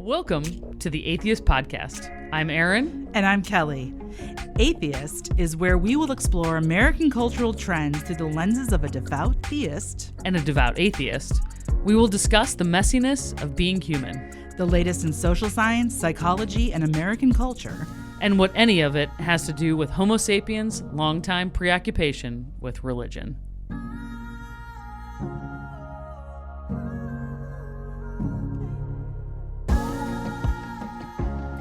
Welcome to the Atheist Podcast. I'm Erin. And I'm Kelley. Atheist is where we will explore American cultural trends through the lenses of a devout theist and a devout atheist. We will discuss the messiness of being human, the latest in social science, psychology, and American culture, and what any of it has to do with Homo sapiens' longtime preoccupation with religion.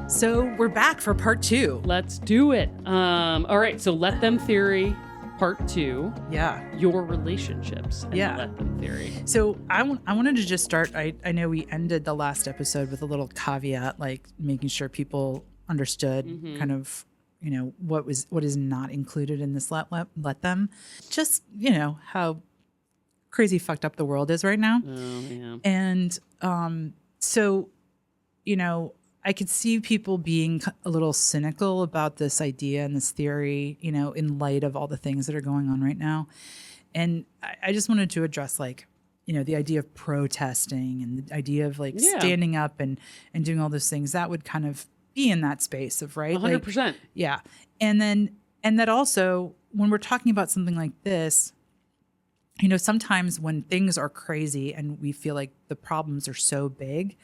So we're back for part 2. Let's do it. All right, so Let Them Theory, part 2. Yeah. Your relationships and Yeah. Let Them Theory. So I wanted to just start, I know we ended the last episode with a little caveat, like making sure people understood kind of, you know, what is not included in this let them. Just, you know, how crazy fucked up the world is right now. Oh, yeah. And so, you know, I could see people being a little cynical about this idea and this theory, you know, in light of all the things that are going on right now. And I just wanted to address, like, you know, the idea of protesting and the idea of like standing up and doing all those things that would kind of be in that space of, right? 100%. Like, yeah. And that also, when we're talking about something like this, you know, sometimes when things are crazy and we feel like the problems are so big,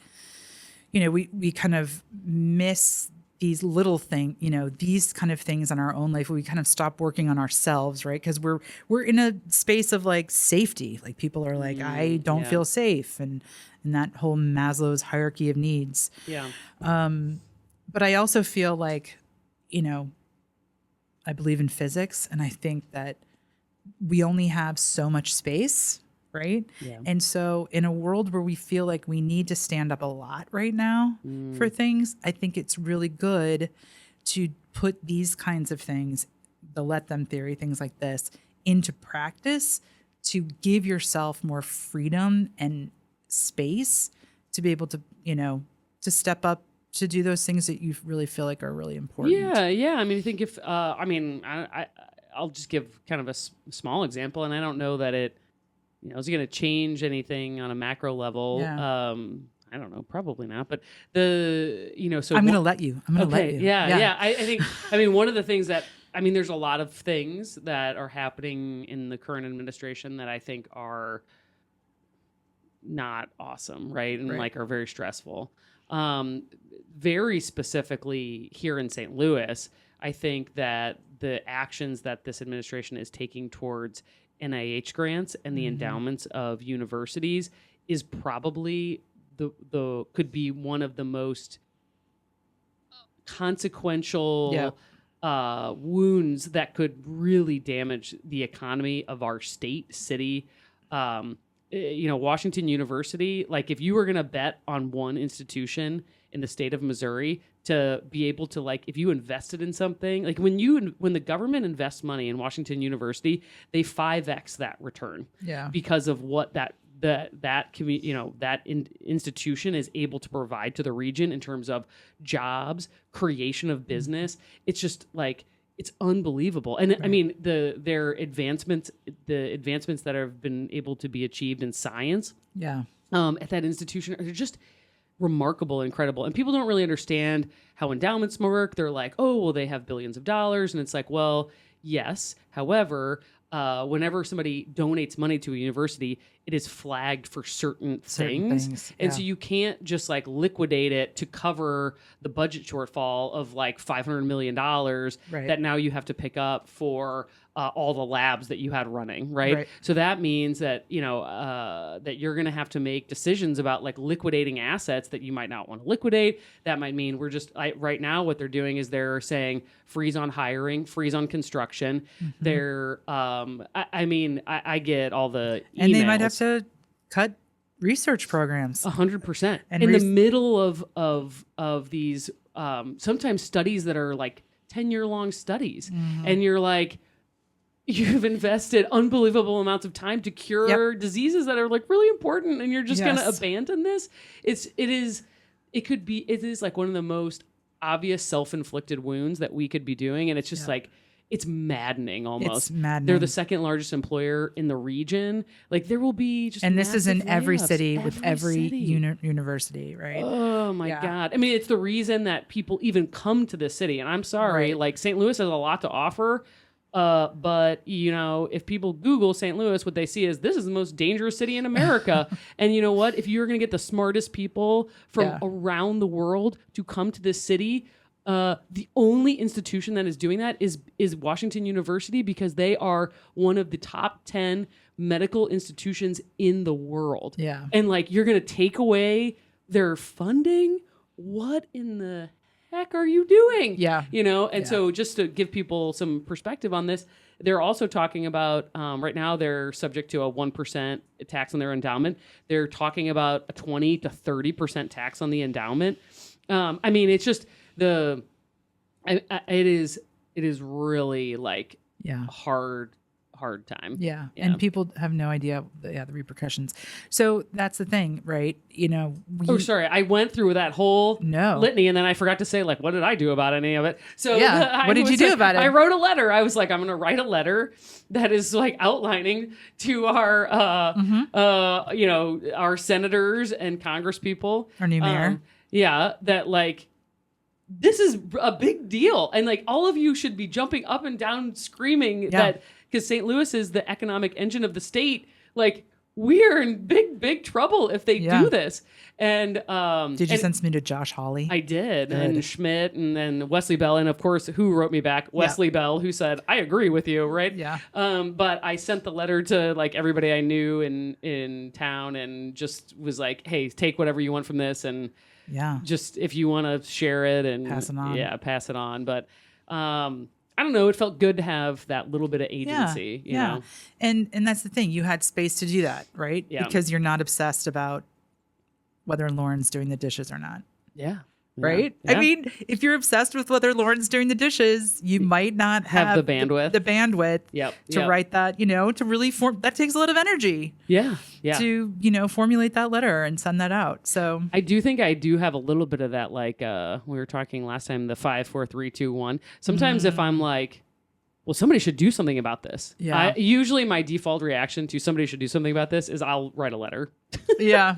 you know, we kind of miss these little things, you know, these kind of things in our own life. We kind of stop working on ourselves, right? Because we're in a space of like safety. Like people are like, I don't feel safe, and that whole Maslow's hierarchy of needs. Yeah. But I also feel like, you know, I believe in physics, and I think that we only have so much space. Right. Yeah. And so in a world where we feel like we need to stand up a lot right now for things, I think it's really good to put these kinds of things, the let them theory, things like this, into practice to give yourself more freedom and space to be able to, you know, to step up, to do those things that you really feel like are really important. Yeah. I mean, I think if, I'll just give kind of a small example, and I don't know that it, you know, is it going to change anything on a macro level? Yeah. I don't know, probably not. But so I'm going to let you. Yeah. I think, I mean, one of the things that, I mean, there's a lot of things that are happening in the current administration that I think are not awesome, right? And like are very stressful. Very specifically here in St. Louis, I think that the actions that this administration is taking towards NIH grants and the endowments of universities is probably could be one of the most consequential wounds that could really damage the economy of our state, city. You know, Washington University, like if you were going to bet on one institution in the state of Missouri to be able to, like, if you invested in something, like when the government invests money in Washington University, they 5x that return. Yeah. Because of what that institution is able to provide to the region in terms of jobs, creation of business. It's just like, it's unbelievable. And I mean, the advancements that have been able to be achieved in science at that institution are just remarkable and incredible. And people don't really understand how endowments work. They're like, oh, well, they have billions of dollars. And it's like, well, yes. However, whenever somebody donates money to a university, it is flagged for certain things. And so you can't just like liquidate it to cover the budget shortfall of like $500 million that now you have to pick up for all the labs that you had running, right? So that means that, you know, that you're going to have to make decisions about like liquidating assets that you might not want to liquidate. That might mean right now what they're doing is they're saying freeze on hiring, freeze on construction. They're, I get all the emails. And they might have to cut research programs. 100%. In the middle of these sometimes studies that are like 10-year-long studies. And you're like, you've invested unbelievable amounts of time to cure diseases that are like really important, and you're just going to abandon this. It is like one of the most obvious self-inflicted wounds that we could be doing. And it's just like, it's maddening almost. It's maddening. They're the second largest employer in the region. Like there will be just and this is in every layoffs. city with every university, right? Oh my God. I mean, it's the reason that people even come to this city. And I'm sorry, like St. Louis has a lot to offer. But you know, if people Google St. Louis, what they see is this is the most dangerous city in America. And you know what? If you're going to get the smartest people from around the world to come to this city, the only institution that is doing that is Washington University, because they are one of the top 10 medical institutions in the world. Yeah. And like, you're going to take away their funding? What in the heck are you doing? Yeah. You know, and so just to give people some perspective on this, they're also talking about, right now they're subject to a 1% tax on their endowment. They're talking about a 20 to 30% tax on the endowment. I mean, it's just it is really like hard time. Yeah. And people have no idea the repercussions. So that's the thing, right? You know, sorry. I went through that whole litany and then I forgot to say, like, what did I do about any of it? So what did you do about it? I wrote a letter. I was like, I'm going to write a letter that is like outlining to our, you know, our senators and congresspeople. Our new mayor. That like, this is a big deal. And like, all of you should be jumping up and down screaming that, because St. Louis is the economic engine of the state. Like, we're in big trouble if they do this. And did you send me to Josh Hawley? I did. Good. And Schmidt, and then Wesley Bell, and of course, who wrote me back? Wesley Bell, who said, I agree with you, right? Yeah. But I sent the letter to like everybody I knew in town, and just was like, hey, take whatever you want from this, and just if you want to share it and pass it on. Yeah, pass it on. But I don't know. It felt good to have that little bit of agency. You know? And that's the thing. You had space to do that, right? Yeah. Because you're not obsessed about whether Lauren's doing the dishes or not. Yeah. Right? Yeah. I mean, if you're obsessed with whether Lauren's doing the dishes, you might not have the bandwidth. The bandwidth to write that, you know, to really that takes a lot of energy. Yeah. To, you know, formulate that letter and send that out. So I do think I do have a little bit of that, like we were talking last time, the 5, 4, 3, 2, 1. Sometimes if I'm like, well, somebody should do something about this. Yeah. Usually my default reaction to somebody should do something about this is I'll write a letter. Yeah.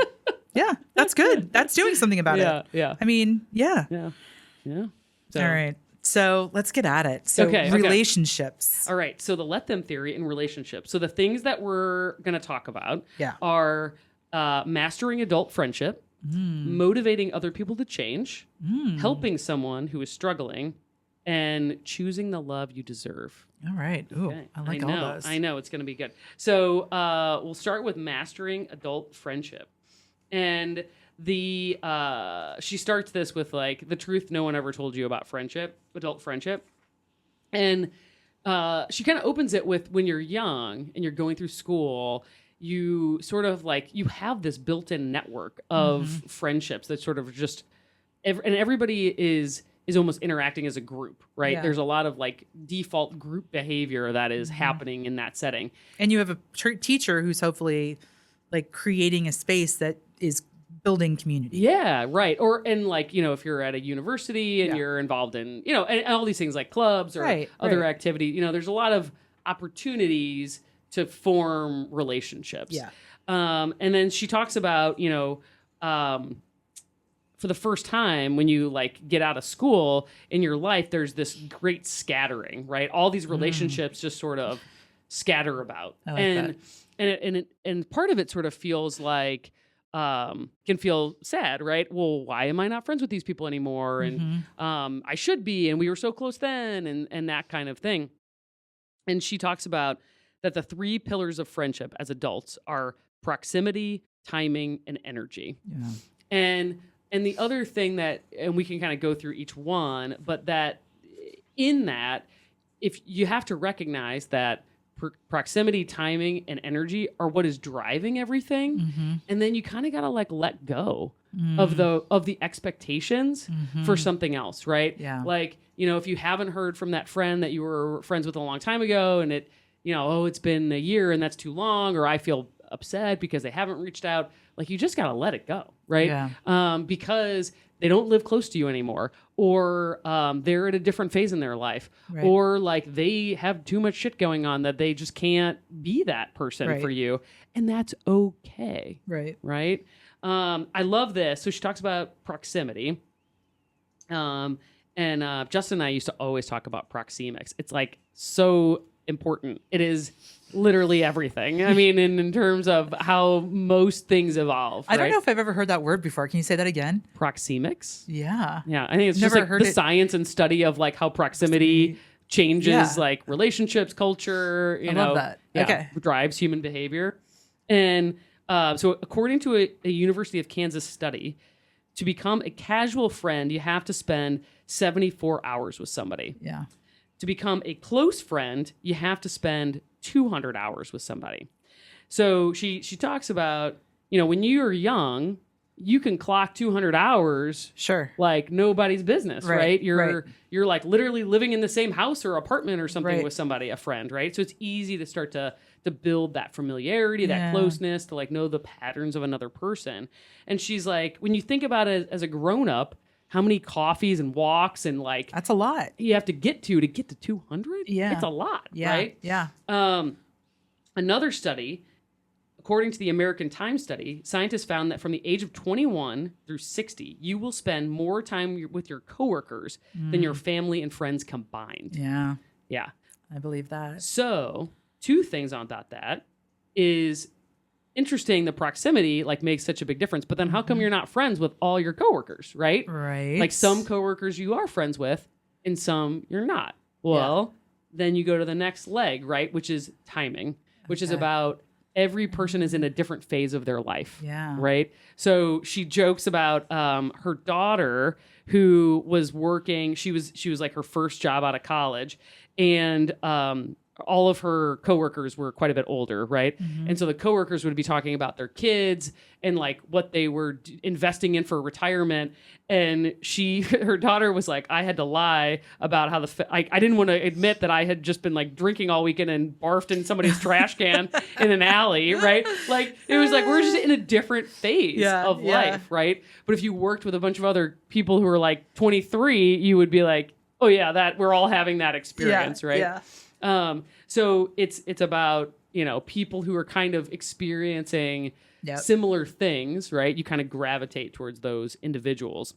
Yeah, that's good. That's doing something about it. Yeah. I mean, yeah. So. All right. So let's get at it. So relationships. All right. So the let them theory in relationships. So the things that we're going to talk about are mastering adult friendship, motivating other people to change, helping someone who is struggling, and choosing the love you deserve. All right. Ooh, okay. I like all those. I know. It's going to be good. So we'll start with mastering adult friendship. And she starts this with like the truth no one ever told you about friendship, adult friendship. And she kind of opens it with when you're young and you're going through school, you sort of like, you have this built-in network of friendships that sort of just, and everybody is almost interacting as a group, right? Yeah. There's a lot of like default group behavior that is happening in that setting. And you have a teacher who's hopefully like creating a space that is building community. Yeah, right. And like, you know, if you're at a university and you're involved in, you know, and all these things like clubs or other activity, you know, there's a lot of opportunities to form relationships. Yeah. And then she talks about, you know, for the first time when you like get out of school in your life, there's this great scattering, right? All these relationships just sort of scatter about. I like that. And part of it sort of feels like can feel sad, right? Well, why am I not friends with these people anymore? And I should be, and we were so close then, and that kind of thing. And she talks about that the 3 pillars of friendship as adults are proximity, timing, and energy. Yeah. And the other thing that, and we can kind of go through each one, but that in that, if you have to recognize that proximity, timing, and energy are what is driving everything. And then you kind of got to like let go of the expectations for something else, right? Yeah. Like, you know, if you haven't heard from that friend that you were friends with a long time ago and it, you know, oh, it's been a year and that's too long, or I feel upset because they haven't reached out, like you just got to let it go, right? Yeah. Because they don't live close to you anymore, or they're at a different phase in their life, Right. or like they have too much shit going on that they just can't be that person Right. for you. And that's okay. Right. Right. I love this. So she talks about proximity. And Justin and I used to always talk about proxemics. It's like so important. It is literally everything. I mean, in terms of how most things evolve. I don't right? know if I've ever heard that word before. Can you say that again? Proxemics. Yeah. Yeah, I think it's Never just like heard the it. science and study of like how proximity changes Yeah. like relationships, culture. You I know, love that. Yeah, Okay. drives human behavior. And so, according to a University of Kansas study, to become a casual friend, you have to spend 74 hours with somebody. Yeah. To become a close friend, you have to spend 200 hours with somebody. So she talks about, when you're young, you can clock 200 hours Sure. like nobody's business, right? Right, You're right. you're like literally living in the same house or apartment or something Right. with somebody, a friend, right? So it's easy to start to build that familiarity, that Yeah. closeness, to like know the patterns of another person. And she's like, when you think about it as a grown up, how many coffees and walks and like That's a lot. you have to get to 200? Yeah. It's a lot, Yeah. right? Yeah. Another study, according to the American Time study, scientists found that from the age of 21 through 60, you will spend more time with your coworkers than your family and friends combined. Yeah. Yeah. I believe that. So, two things about that is interesting. The proximity like makes such a big difference, but then how come you're not friends with all your coworkers, right? Right. Like some coworkers you are friends with and some you're not. Well, then you go to the next leg, right? Which is timing, which is Okay. about every person is in a different phase of their life. Yeah. Right. So she jokes about her daughter who was working. She was like her first job out of college, and all of her coworkers were quite a bit older, right? And so the coworkers would be talking about their kids and like what they were investing in for retirement. And her daughter was like, I had to lie about how I didn't want to admit that I had just been like drinking all weekend and barfed in somebody's trash can in an alley, right? Like it was like we're just in a different phase of life, right? But if you worked with a bunch of other people who were like 23, you would be like, oh yeah, that we're all having that experience, right? Yeah. So it's about, people who are kind of experiencing Yep. similar things, right? You kind of gravitate towards those individuals.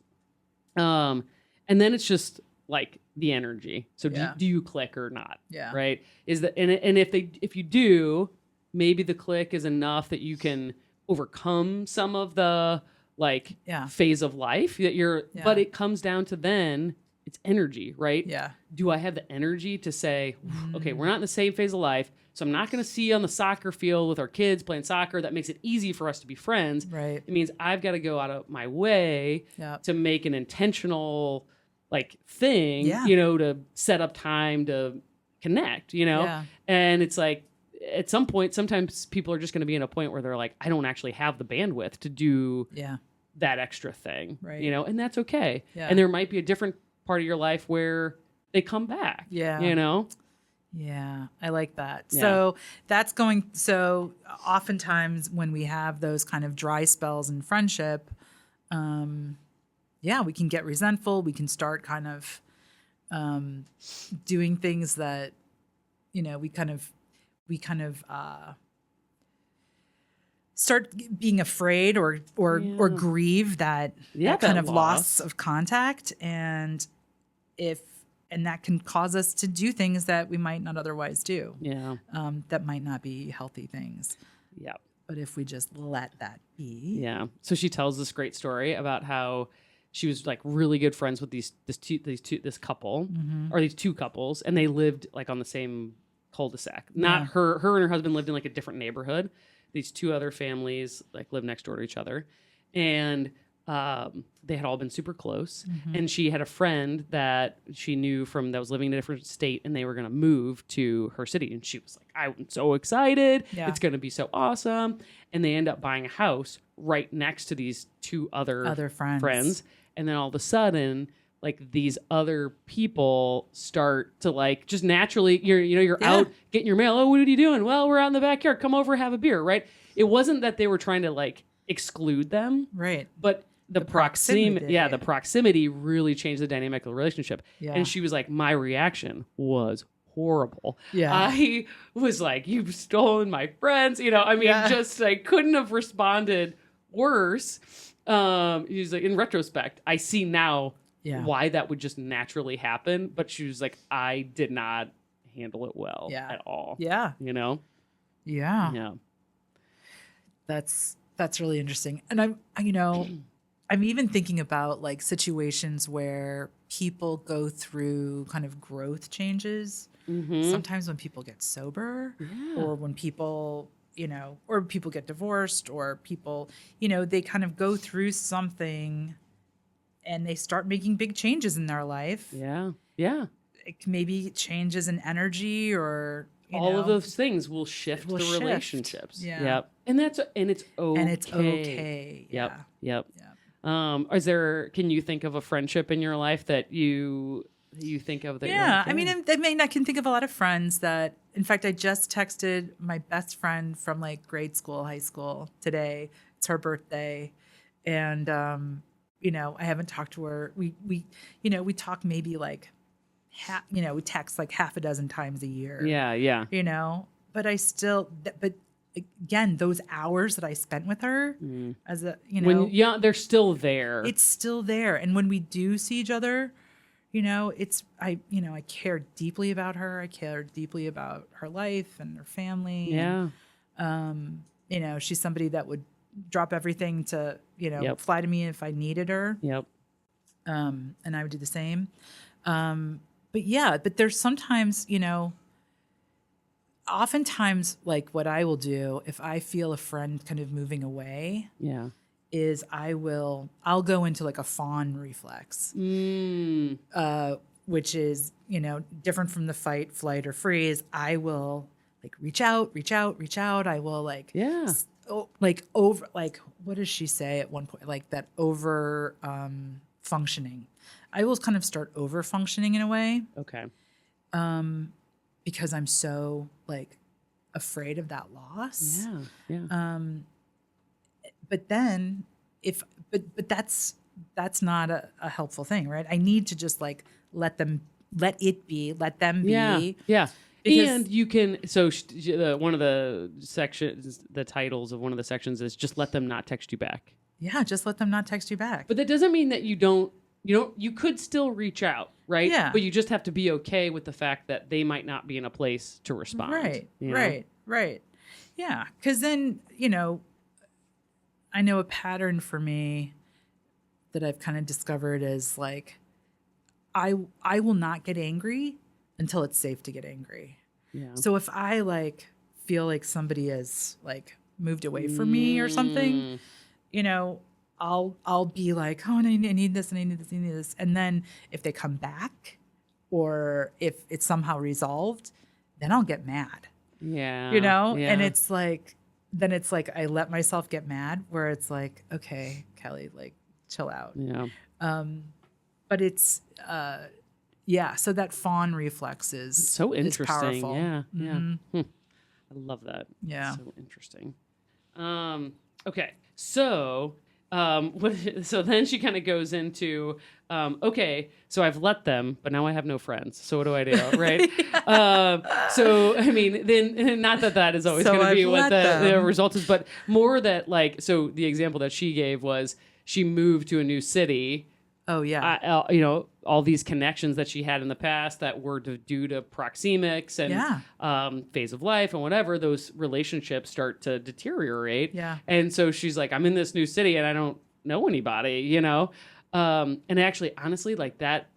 And then it's just like the energy. So Yeah. do you click or not? Yeah. Right. And if you do, maybe the click is enough that you can overcome some of the like Yeah. phase of life that but it comes down to then it's energy, right? Yeah. Do I have the energy to say, okay, we're not in the same phase of life, so I'm not going to see you on the soccer field with our kids playing soccer. That makes it easy for us to be friends. Right. It means I've got to go out of my way Yep. to make an intentional like thing, Yeah. to set up time to connect, Yeah. And it's like at some point, sometimes people are just going to be in a point where they're like, I don't actually have the bandwidth to do Yeah. that extra thing, Right. And that's okay. Yeah. And there might be a different part of your life where they come back. Yeah. Yeah, I like that. Yeah. So oftentimes when we have those kind of dry spells in friendship, we can get resentful. We can start kind of doing things that, we kind of start being afraid or grieve that Yeah, kind that of loss. loss of contact, and that can cause us to do things that we might not otherwise do. Yeah. That might not be healthy things. Yeah. But if we just let that be. Yeah. So she tells this great story about how she was like really good friends with this couple or these two couples, and they lived like on the same cul-de-sac. Not her and her husband lived in like a different neighborhood. These two other families like lived next door to each other, and they had all been super close. And she had a friend that she knew that was living in a different state, and they were going to move to her city. And she was like, I'm so excited. Yeah. It's going to be so awesome. And they end up buying a house right next to these two other friends. And then all of a sudden, like these other people start to like just naturally, you're out getting your mail. Oh, what are you doing? Well, we're out in the backyard. Come over, have a beer, right? It wasn't that they were trying to like exclude them, Right. but the proximity. Yeah, the proximity really changed the dynamic of the relationship. Yeah. And she was like, my reaction was horrible. Yeah. I was like, you've stolen my friends. I mean, just I couldn't have responded worse. He's like, in retrospect, I see now why that would just naturally happen. But she was like, I did not handle it well at all. Yeah. Yeah. Yeah. That's really interesting. And I'm even thinking about like situations where people go through kind of growth changes. Mm-hmm. Sometimes when people get sober or when people, or people get divorced or people, they kind of go through something and they start making big changes in their life. Yeah. Yeah. Maybe changes in energy or all of those things will shift the relationships. Yeah. Yep. And it's okay. And it's okay. Yep. Yep. Can you think of a friendship in your life that you think of that? Yeah. I mean, I can think of a lot of friends that, in fact, I just texted my best friend from like grade school, high school today. It's her birthday. And, I haven't talked to her. We talk maybe like, we text like half a dozen times a year. Yeah. Yeah. But but again, those hours that I spent with her as they're still there. It's still there. And when we do see each other, I care deeply about her. I care deeply about her life and her family. Yeah. And, she's somebody that would drop everything to, fly to me if I needed her. Yep. And I would do the same. But there's sometimes, oftentimes like what I will do if I feel a friend kind of moving away is I'll go into like a fawn reflex, which is, different from the fight, flight, or freeze. I will like reach out. I will like, what does she say at one point? Like that over functioning. I will kind of start over functioning in a way. Okay. Because I'm so like afraid of that loss. Yeah. Yeah. But then but that's not a helpful thing, right? I need to just like let them be. Yeah. And you can, one of the sections, the titles of one of the sections is just let them not text you back. Yeah. Just let them not text you back. But that doesn't mean that you could still reach out, right? Yeah. But you just have to be okay with the fact that they might not be in a place to respond. Right. Yeah. Because then, I know a pattern for me that I've kind of discovered is like, I will not get angry until it's safe to get angry. Yeah. So if I like feel like somebody has like moved away from me or something, I'll be like, oh, I need this and I need this and I need this. And then if they come back or if it's somehow resolved, then I'll get mad. Yeah. Yeah. And it's like, then it's like I let myself get mad where it's like, okay, Kelley, like chill out. Yeah. But it's, so that fawn reflex is so interesting. Is powerful. Yeah. Mm-hmm. Yeah. I love that. Yeah. So interesting. Okay. So, so then she kind of goes into, okay, so I've let them, but now I have no friends. So what do I do? Right. So, I mean, then not that is always going to be what the result is, but more that like, so the example that she gave was she moved to a new city. Oh yeah. All these connections that she had in the past that were due to proxemics and phase of life and whatever, those relationships start to deteriorate. Yeah. And so she's like, I'm in this new city and I don't know anybody, and actually, honestly, like that,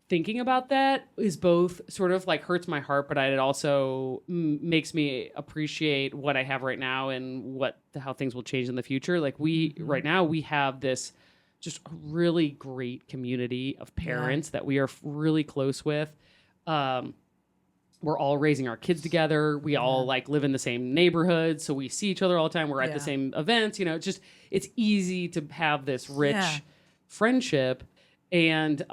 thinking about that is both sort of like hurts my heart, but it also makes me appreciate what I have right now and how things will change in the future. Like right now we have this just a really great community of parents that we are really close with. We're all raising our kids together. We all like live in the same neighborhood. So we see each other all the time. We're at the same events, it's easy to have this rich friendship. And,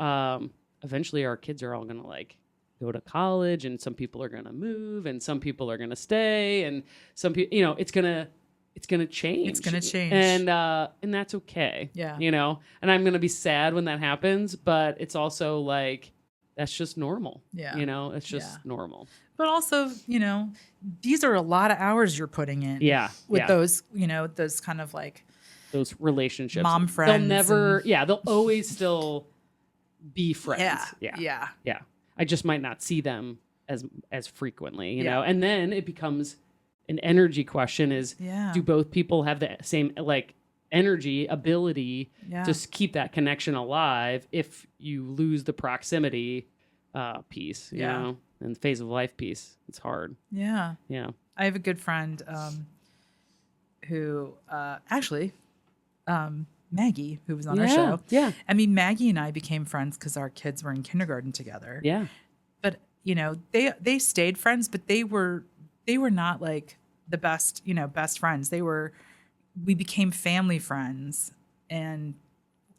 eventually our kids are all going to like go to college and some people are going to move and some people are going to stay and some people, it's going to it's going to change. It's going to change. And that's okay. Yeah. You know, and I'm going to be sad when that happens, but it's also like, that's just normal. Yeah. You know, it's just normal. But also, you know, these are a lot of hours you're putting in. Yeah. With those, you know, those kind of like those relationships. Mom friends. They'll never, they'll always still be friends. Yeah. I just might not see them as frequently, you know? And then it becomes an energy question is, do both people have the same like energy ability to keep that connection alive if you lose the proximity piece, you know, and the phase of life piece? It's hard. Yeah. Yeah. I have a good friend who actually, Maggie, who was on our show. Yeah. I mean, Maggie and I became friends because our kids were in kindergarten together. Yeah. But, you know, they stayed friends, but they were not like the best, you know, best friends. We became family friends, and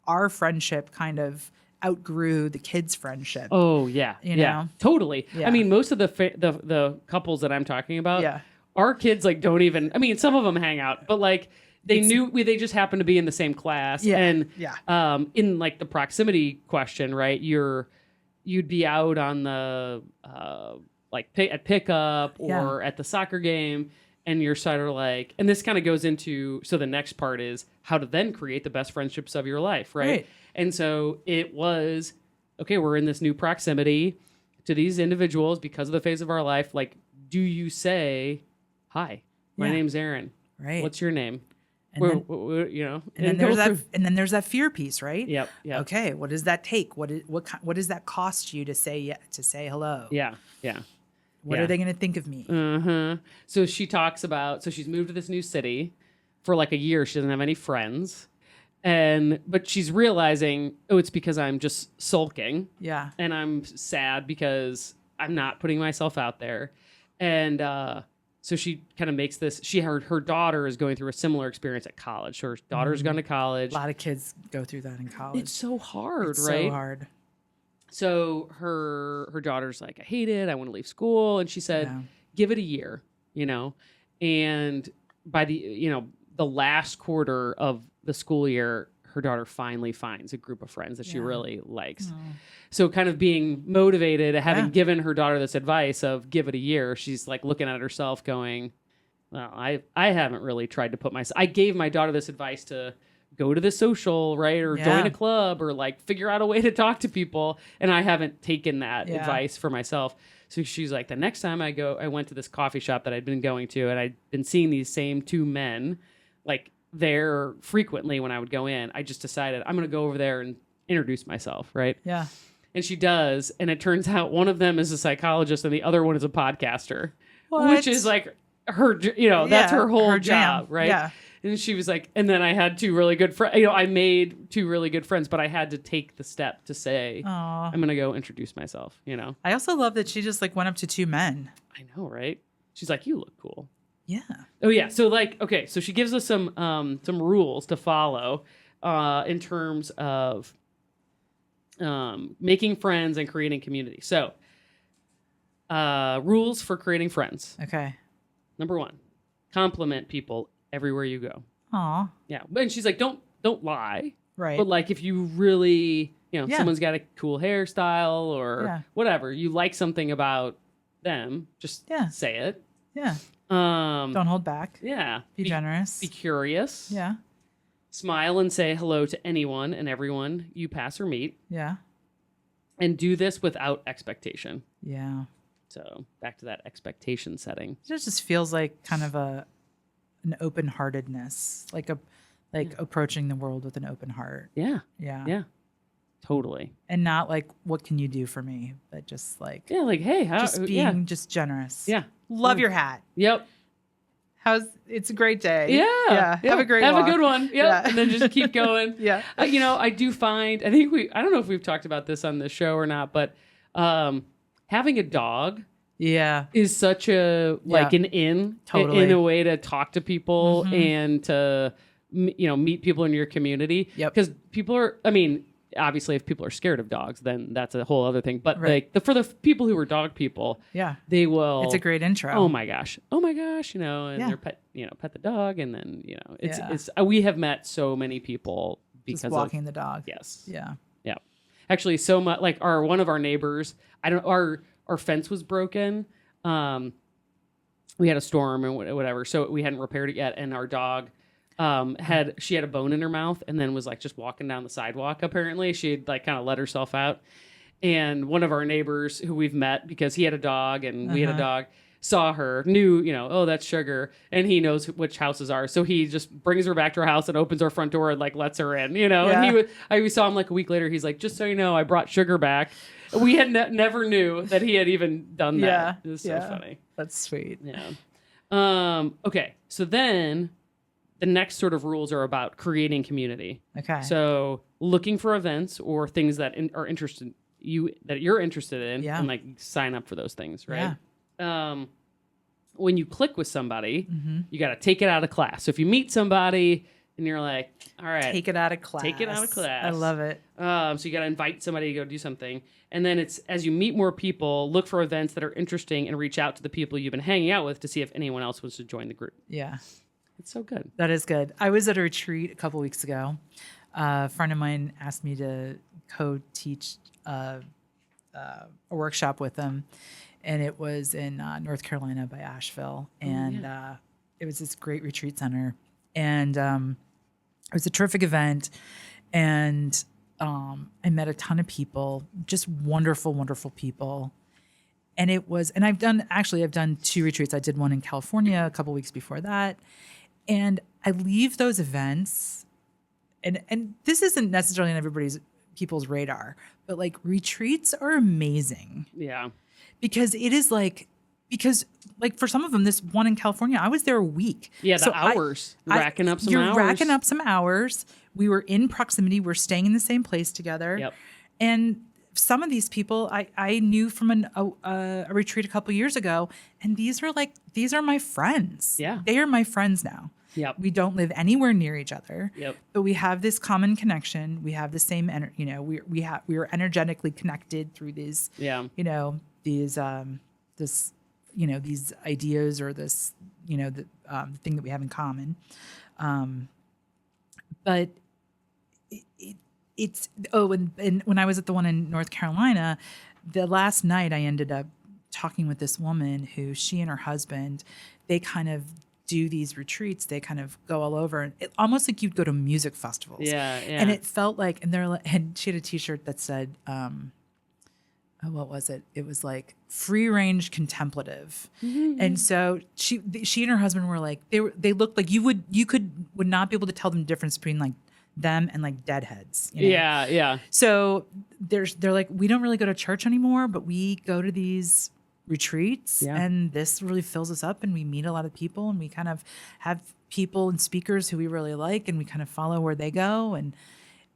our friendship kind of outgrew the kids' friendship. Oh yeah. You know? Totally. Yeah. I mean, most of the couples that I'm talking about, our kids like don't even, I mean, some of them hang out, but like they they just happen to be in the same class. And in like the proximity question, right? You'd be out on the at pickup or at the soccer game, and you're sort of like, and this kind of goes into, so the next part is how to then create the best friendships of your life, right? And so it was, okay, we're in this new proximity to these individuals because of the phase of our life. Like, do you say, hi, my name's Erin. Right. What's your name? And then, you know, and then there's that fear piece, right? Yep. Okay, what does that take? What does that cost you to say hello? Yeah. What are they going to think of me? So she talks about, so she's moved to this new city for like a year. She doesn't have any friends, but she's realizing, it's because I'm just sulking. Yeah. And I'm sad because I'm not putting myself out there. And so she kind of makes this, her daughter is going through a similar experience at college. So her daughter's gone to college. A lot of kids go through that in college. It's so hard, it's right? so hard. So her daughter's like, I hate it. I want to leave school. And she said, give it a year, you know, and by the last quarter of the school year, her daughter finally finds a group of friends that she really likes. So kind of being motivated, having given her daughter this advice of give it a year, she's like looking at herself going, well, I haven't really tried to put myself, I gave my daughter this advice to go to the social, right? Or join a club or like figure out a way to talk to people. And I haven't taken that advice for myself. So she's like, the next time I went to this coffee shop that I'd been going to, and I'd been seeing these same two men, like there frequently when I would go in, I just decided I'm going to go over there and introduce myself. Right. Yeah. And she does. And it turns out one of them is a psychologist and the other one is a podcaster, which is like her, you know, that's her whole job. Right. Yeah. And she was like, and then I had two really good friends, you know, I made two really good friends, but I had to take the step to say, I'm going to go introduce myself, you know? I also love that she just like went up to two men. I know, right? She's like, you look cool. Yeah. Oh yeah. So like, okay. So she gives us some rules to follow, in terms of, making friends and creating community. So, rules for creating friends. Okay. Number 1, compliment people everywhere you go. Aw. Yeah. And she's like, don't lie. Right. But like, if you really, you know, someone's got a cool hairstyle or whatever, you like something about them, just say it. Yeah. Don't hold back. Yeah. Be generous. Be curious. Yeah. Smile and say hello to anyone and everyone you pass or meet. Yeah. And do this without expectation. Yeah. So back to that expectation setting. It just feels like kind of an open-heartedness, like approaching the world with an open heart. Yeah. Yeah. Yeah. Totally. And not like, what can you do for me? But just like, like, hey, how, just being just generous. Yeah. Love your hat. Yep. It's a great day. Yeah. Have a great Have walk. a good one. Yep. Yeah. And then just keep going. Yeah. You know, I do find, I don't know if we've talked about this on the show or not, but having a dog is such a, like an Totally. in a way to talk to people and to, you know, meet people in your community. Yep. Because people are, I mean, obviously, if people are scared of dogs, then that's a whole other thing. But Right. like for the people who are dog people, they will. It's a great intro. Oh my gosh, you know, and their pet, you know, pet the dog, and then you know, it's we have met so many people because just walking the dog. Yes. Yeah. Yeah. Actually, so much like one of our neighbors. Our fence was broken. We had a storm and whatever, so we hadn't repaired it yet, and our dog. She had a bone in her mouth and then was like just walking down the sidewalk. Apparently she'd like kind of let herself out. And one of our neighbors who we've met because he had a dog and we had a dog saw her, knew, you know, oh, that's Sugar. And he knows which houses are. So he just brings her back to her house and opens our front door and like lets her in, you know, and we saw him like a week later. He's like, just so you know, I brought Sugar back. We had never knew that he had even done that. It was so funny. That's sweet. Yeah. Okay. So then the next sort of rules are about creating community. Okay. So looking for events or things that are interested you're interested in, and like sign up for those things, right? Yeah. When you click with somebody, you got to take it out of class. So if you meet somebody and you're like, all right, take it out of class. I love it. So you got to invite somebody to go do something. And then it's as you meet more people, look for events that are interesting and reach out to the people you've been hanging out with to see if anyone else wants to join the group. Yeah. It's so good. That is good. I was at a retreat a couple weeks ago. A friend of mine asked me to co-teach a workshop with them, and it was in North Carolina by Asheville, and it was this great retreat center, and it was a terrific event, and I met a ton of people, just wonderful, wonderful people. And I've done 2 retreats. I did one in California a couple weeks before that. And I leave those events, and this isn't necessarily on people's radar, but like retreats are amazing. Yeah. Because for some of them, this one in California, I was there a week. Yeah, hours. Racking up some hours. You're racking up some hours. We were in proximity. We're staying in the same place together. Yep. And some of these people I knew from a retreat a couple years ago, and these are my friends. Yeah, they are my friends now. Yep. We don't live anywhere near each other. Yep. But we have this common connection. We have the same we are energetically connected through these. Yeah. These these ideas or this the thing that we have in common. But and when I was at the one in North Carolina, the last night I ended up talking with this woman who she and her husband, they kind of do these retreats. They kind of go all over, and almost like you'd go to music festivals. Yeah, yeah. And it felt like, and she had a T-shirt that said, what was it? It was like free range contemplative. Mm-hmm. And so she and her husband were like, they looked like you would not be able to tell the difference between like them and like deadheads. Yeah, yeah. So they're like, we don't really go to church anymore, but we go to these retreats, and this really fills us up, and we meet a lot of people, and we kind of have people and speakers who we really like, and we kind of follow where they go, and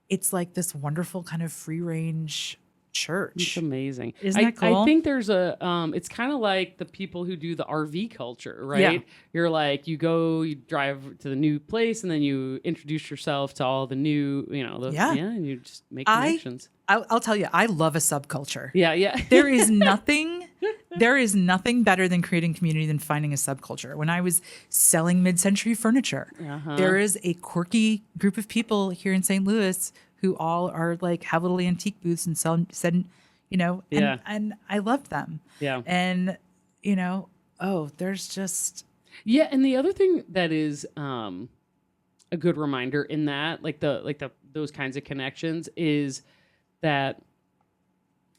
it's like this wonderful kind of free range church. It's amazing. Isn't that cool? I think there's it's kind of like the people who do the RV culture, right? Yeah. You're like, you drive to the new place, and then you introduce yourself to all the new, and you just make connections. I'll tell you, I love a subculture. Yeah, yeah. There is nothing better than creating community than finding a subculture. When I was selling mid-century furniture, there is a quirky group of people here in St. Louis who all are like have little antique booths and sell, and I love them. Yeah. And, there's just. Yeah. And the other thing that is a good reminder in that, those kinds of connections is that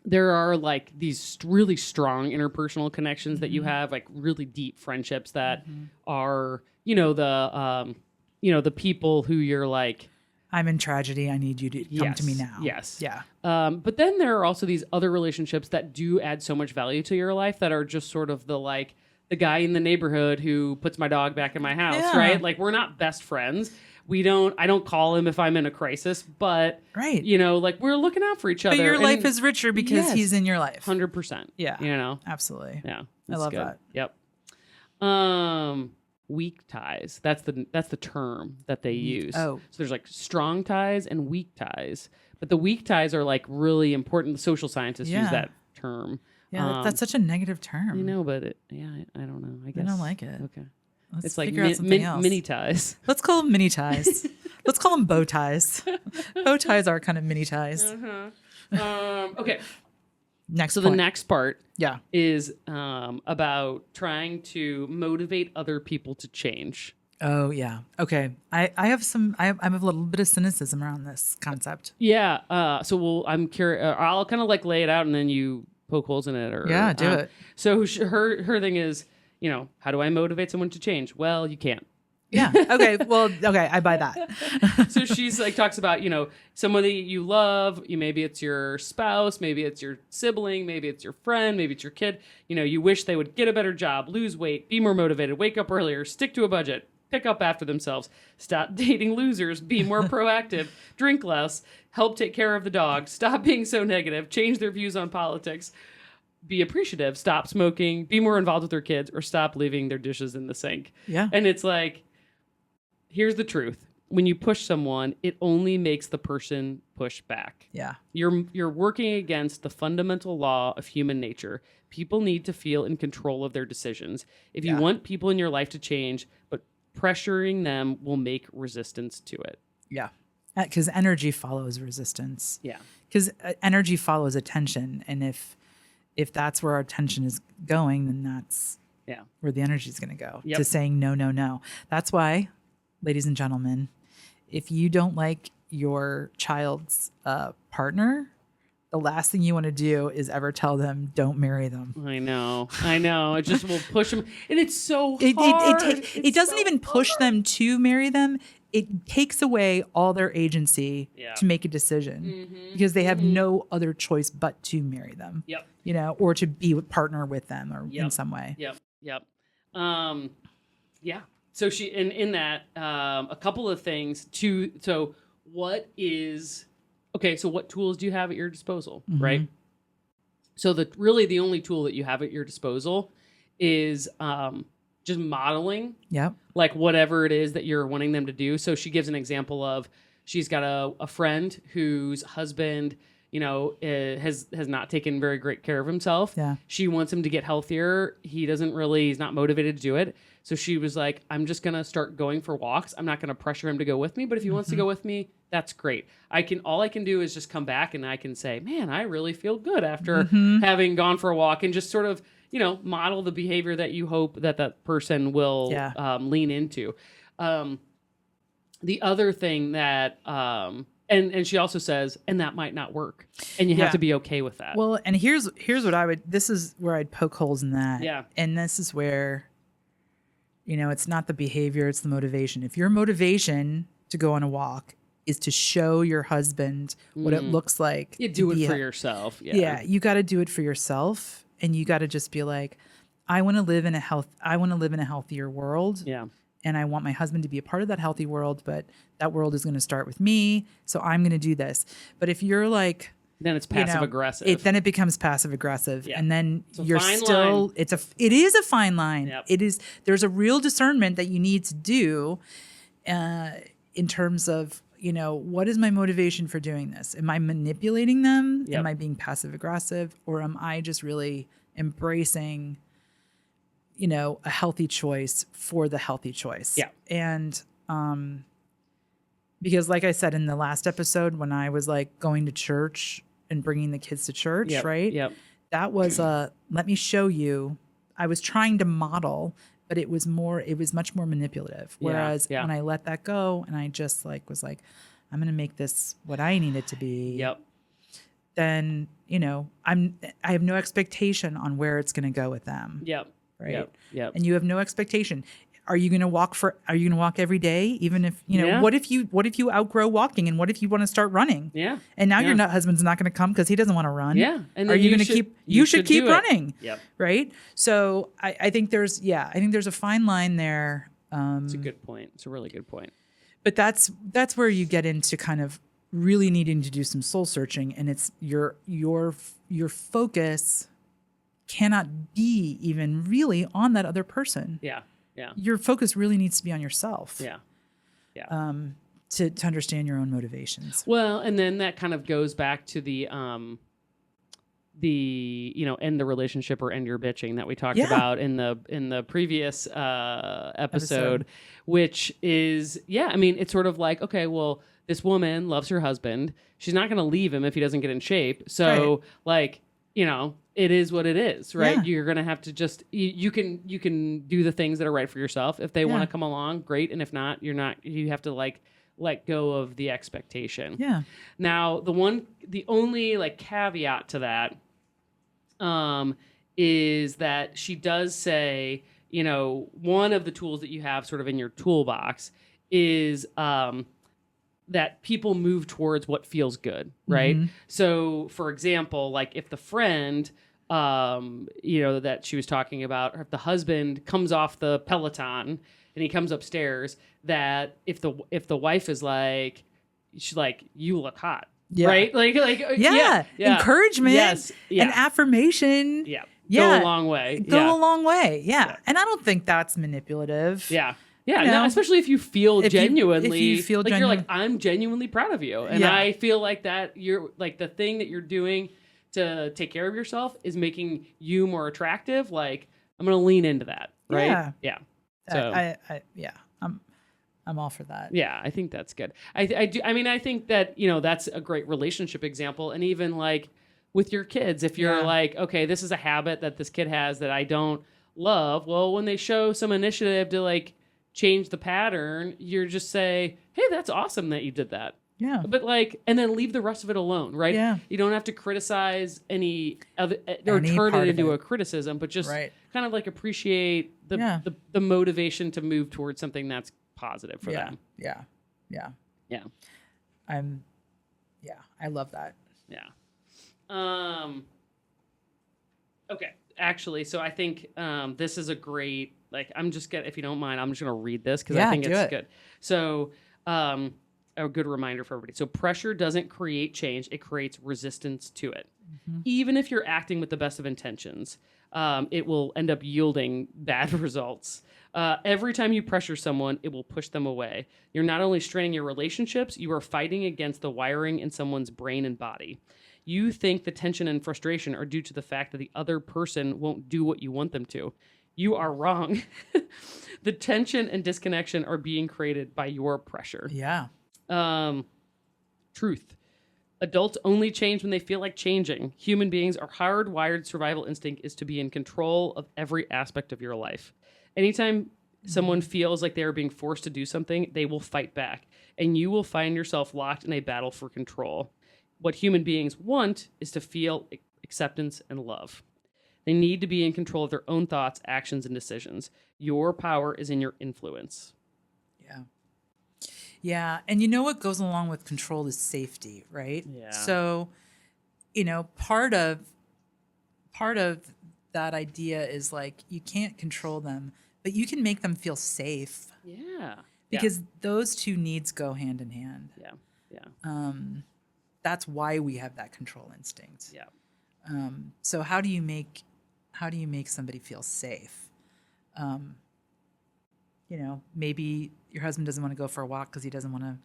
there are like these really strong interpersonal connections that you have, like really deep friendships that are, the people who you're like, I'm in tragedy. I need you to come to me now. Yes. Yeah. But then there are also these other relationships that do add so much value to your life that are just sort of the guy in the neighborhood who puts my dog back in my house, right? Like we're not best friends. I don't call him if I'm in a crisis, but right. We're looking out for each other. But your life is richer because he's in your life. 100%. Yeah. Absolutely. Yeah. I love that. Yep. Weak ties. That's the term that they use. Oh. So there's like strong ties and weak ties. But the weak ties are like really important. The social scientists use that term. Yeah, that's such a negative term. You know, but I don't know. I guess I don't like it. Okay. Let's It's like figure out something else. mini ties. Let's call them mini ties. Let's call them bow ties. Bow ties are kind of mini ties. Okay. Next So point. the next part Yeah. is about trying to motivate other people to change. Oh yeah. Okay. I have a little bit of cynicism around this concept. Yeah. So I'm curious. I'll kind of like lay it out, and then you poke holes in it. Or Yeah, do it. So her thing is, how do I motivate someone to change? Well, you can't. Yeah. Okay. Well. Okay. I buy that. So she's like talks about somebody you love. Maybe it's your spouse, maybe it's your sibling, maybe it's your friend, maybe it's your kid. You wish they would get a better job, lose weight, be more motivated, wake up earlier, stick to a budget, pick up after themselves, stop dating losers, be more proactive, drink less, help take care of the dog, stop being so negative, change their views on politics, be appreciative, stop smoking, be more involved with their kids, or stop leaving their dishes in the sink. Yeah. And it's like, here's the truth. When you push someone, it only makes the person push back. Yeah. You're working against the fundamental law of human nature. People need to feel in control of their decisions. If you want people in your life to change, but pressuring them will make resistance to it. Yeah. Because energy follows resistance. Yeah. Because energy follows attention, and if that's where our attention is going, then that's where the energy is going to go. Yep. To saying no, no, no. That's why, ladies and gentlemen, if you don't like your child's partner, the last thing you want to do is ever tell them, don't marry them. I know. It just will push them. And it's so hard. It doesn't even push them to marry them. It takes away all their agency to make a decision because they have no other choice but to marry them. Yep. Or to be a partner with them or in some way. Yep. Yeah. So she in that a couple of things to so what tools do you have at your disposal, right? So the only tool that you have at your disposal is just modeling, like whatever it is that you're wanting them to do. So she gives an example of she's got a friend whose husband, has not taken very great care of himself. Yeah. She wants him to get healthier. He's not motivated to do it. So she was like, I'm just going to start going for walks. I'm not going to pressure him to go with me, but if he wants to go with me, that's great. All I can do is just come back and I can say, man, I really feel good after having gone for a walk, and just sort of, model the behavior that you hope that person will lean into. The other thing that, and she also says, and that might not work, and you have to be okay with that. Well, and here's what this is where I'd poke holes in that. Yeah. And this is where, it's not the behavior, it's the motivation. If your motivation to go on a walk is to show your husband what it looks like. You do it for yourself. Yeah. You got to do it for yourself. And you got to just be like, I want to live in a healthier world. Yeah. And I want my husband to be a part of that healthy world, but that world is going to start with me. So I'm going to do this. But if you're like, then it's passive aggressive. Then it becomes passive aggressive. Yeah. And then you're still, line. It is a fine line. Yep. There's a real discernment that you need to do in terms of, what is my motivation for doing this? Am I manipulating them? Yep. Am I being passive aggressive? Or am I just really embracing, a healthy choice for the healthy choice? Yeah. And, because like I said in the last episode, when I was like going to church and bringing the kids to church, right? Yep. That was let me show you. I was trying to model, but it was much more manipulative. Whereas when I let that go and I just was like, I'm going to make this what I need it to be. Yep. Then, I have no expectation on where it's going to go with them. Yep. Right. Yep. And you have no expectation. Are you going to walk every day? Even if, what if you outgrow walking, and what if you want to start running? Yeah. And now your husband's not going to come because he doesn't want to run. Yeah. And are you going to you should keep running. Yep. Right. So I think there's a fine line there. It's a good point. It's a really good point. But that's where you get into kind of really needing to do some soul searching, and it's your focus cannot be even really on that other person. Yeah. Yeah. Your focus really needs to be on yourself. Yeah. Yeah. to understand your own motivations. Well, and then that kind of goes back to the end the relationship or end your bitching that we talked about in the previous episode, which is, I mean, it's sort of like, okay, well, this woman loves her husband. She's not going to leave him if he doesn't get in shape. So like, it is what it is, right? Yeah. You're going to have to just, you can do the things that are right for yourself. If they want to come along, great. And if not, you have to like let go of the expectation. Yeah. Now, the only like caveat to that is that she does say, one of the tools that you have sort of in your toolbox is that people move towards what feels good, right? Mm-hmm. So, for example, like if the friend, that she was talking about, or if the husband comes off the Peloton and he comes upstairs, that if the wife is like, she's like, you look hot. Yeah. Right? Like, encouragement and affirmation. Yeah. Go a long way. Go a long way. Yeah. And I don't think that's manipulative. Yeah. Yeah. No, especially if you feel genuinely, you're like, I'm genuinely proud of you. And I feel like that you're like the thing that you're doing to take care of yourself is making you more attractive. Like, I'm going to lean into that. Right. Yeah. So I'm all for that. Yeah, I think that's good. I do. I mean, I think that, that's a great relationship example. And even like with your kids, if you're like, okay, this is a habit that this kid has that I don't love. Well, when they show some initiative to like change the pattern, you're just say, hey, that's awesome that you did that. Yeah. But like, and then leave the rest of it alone, right? Yeah. You don't have to criticize any of it or turn it into a criticism, but just kind of like appreciate the motivation to move towards something that's positive for them. Yeah. I love that. Yeah. Okay. Actually, so I think this is a great, like, if you don't mind, I'm just going to read this because I think it's good. So, a good reminder for everybody. So pressure doesn't create change. It creates resistance to it. Mm-hmm. Even if you're acting with the best of intentions, it will end up yielding bad results. Every time you pressure someone, it will push them away. You're not only straining your relationships, you are fighting against the wiring in someone's brain and body. You think the tension and frustration are due to the fact that the other person won't do what you want them to. You are wrong. The tension and disconnection are being created by your pressure. Yeah. Truth. Adults only change when they feel like changing. Human beings, our hardwired survival instinct is to be in control of every aspect of your life. Anytime someone feels like they are being forced to do something, they will fight back, and you will find yourself locked in a battle for control. What human beings want is to feel acceptance and love. They need to be in control of their own thoughts, actions, and decisions. Your power is in your influence. Yeah. Yeah. And you know what goes along with control is safety, right? Yeah. So, part of that idea is like, you can't control them, but you can make them feel safe. Yeah. Because those two needs go hand in hand. Yeah. Yeah. That's why we have that control instinct. Yeah. So how do you make somebody feel safe? Maybe your husband doesn't want to go for a walk because he doesn't want to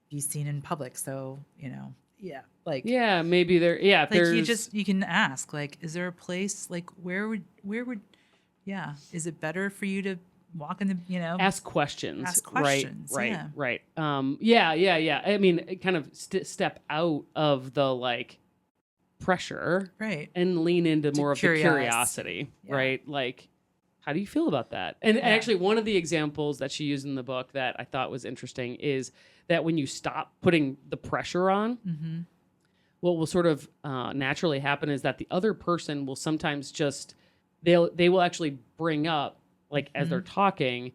be seen in public. So, maybe you can ask, like, is there a place, like, where would, is it better for you to walk in the, ask questions. Right. Right. Yeah. I mean, kind of step out of the like pressure, right, and lean into more of the curiosity, right? Like, how do you feel about that? And actually, one of the examples that she used in the book that I thought was interesting is that when you stop putting the pressure on, mm-hmm. what will sort of naturally happen is that the other person will sometimes just they will actually bring up, like, as they're talking,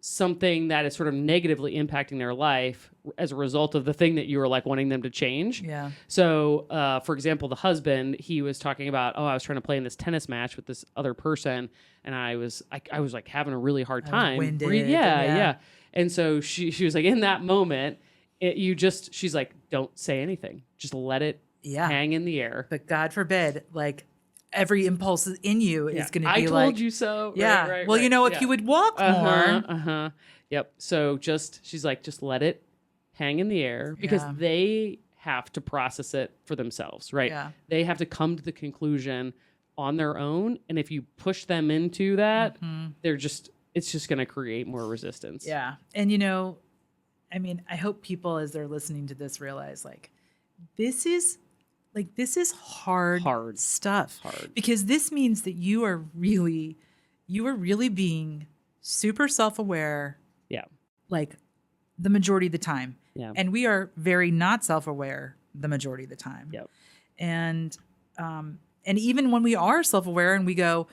something that is sort of negatively impacting their life as a result of the thing that you were like wanting them to change. Yeah. So, for example, the husband, he was talking about, I was trying to play in this tennis match with this other person, and I was like having a really hard time. Winded, yeah. And so she was like, in that moment, she's like, don't say anything, just let it hang in the air. But God forbid, like, every impulse in you is going to be like, I told you so. Yeah. Right, well, if you would walk more. Yep. So she's like, just let it hang in the air because Yeah. they have to process it for themselves, right? Yeah. They have to come to the conclusion on their own. And if you push them into that, it's just going to create more resistance. Yeah. And, I mean, I hope people as they're listening to this realize this is hard stuff. Hard. Because this means that you are really being super self-aware. Yeah. Like the majority of the time. Yeah. And we are very not self-aware the majority of the time. Yep. And even when we are self-aware and we go,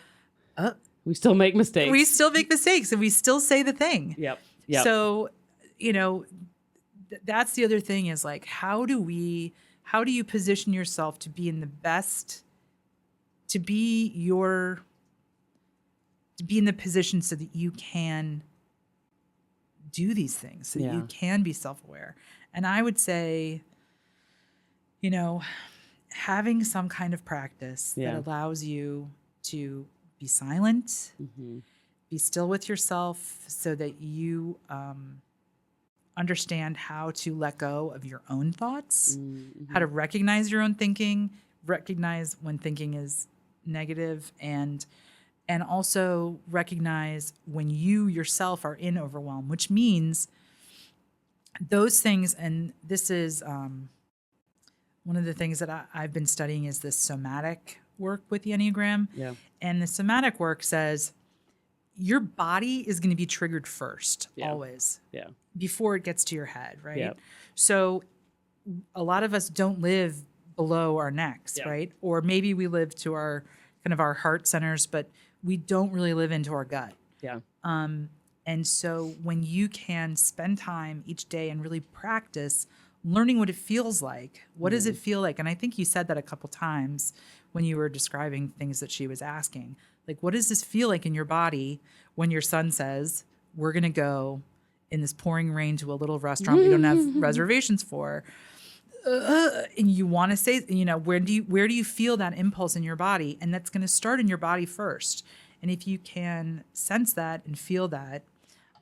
we still make mistakes. we still make mistakes and we still say the thing. Yep. Yep. So, that's the other thing is like, how do you position yourself to be in the best, to be in the position so that you can do these things, so that you can be self-aware. And I would say, having some kind of practice that allows you to be silent, be still with yourself so that you understand how to let go of your own thoughts, how to recognize your own thinking, recognize when thinking is negative, and also recognize when you yourself are in overwhelm, which means those things. And this is one of the things that I've been studying is this somatic work with the Enneagram. Yeah. And the somatic work says your body is going to be triggered first, always. Yeah. Before it gets to your head, right? Yeah. So a lot of us don't live below our necks, right? Or maybe we live to our kind of our heart centers, but we don't really live into our gut. Yeah. And so when you can spend time each day and really practice learning what it feels like, what does it feel like? And I think you said that a couple times when you were describing things that she was asking. Like, what does this feel like in your body when your son says, we're going to go in this pouring rain to a little restaurant we don't have reservations for? And you want to say, where do you feel that impulse in your body? And that's going to start in your body first. And if you can sense that and feel that,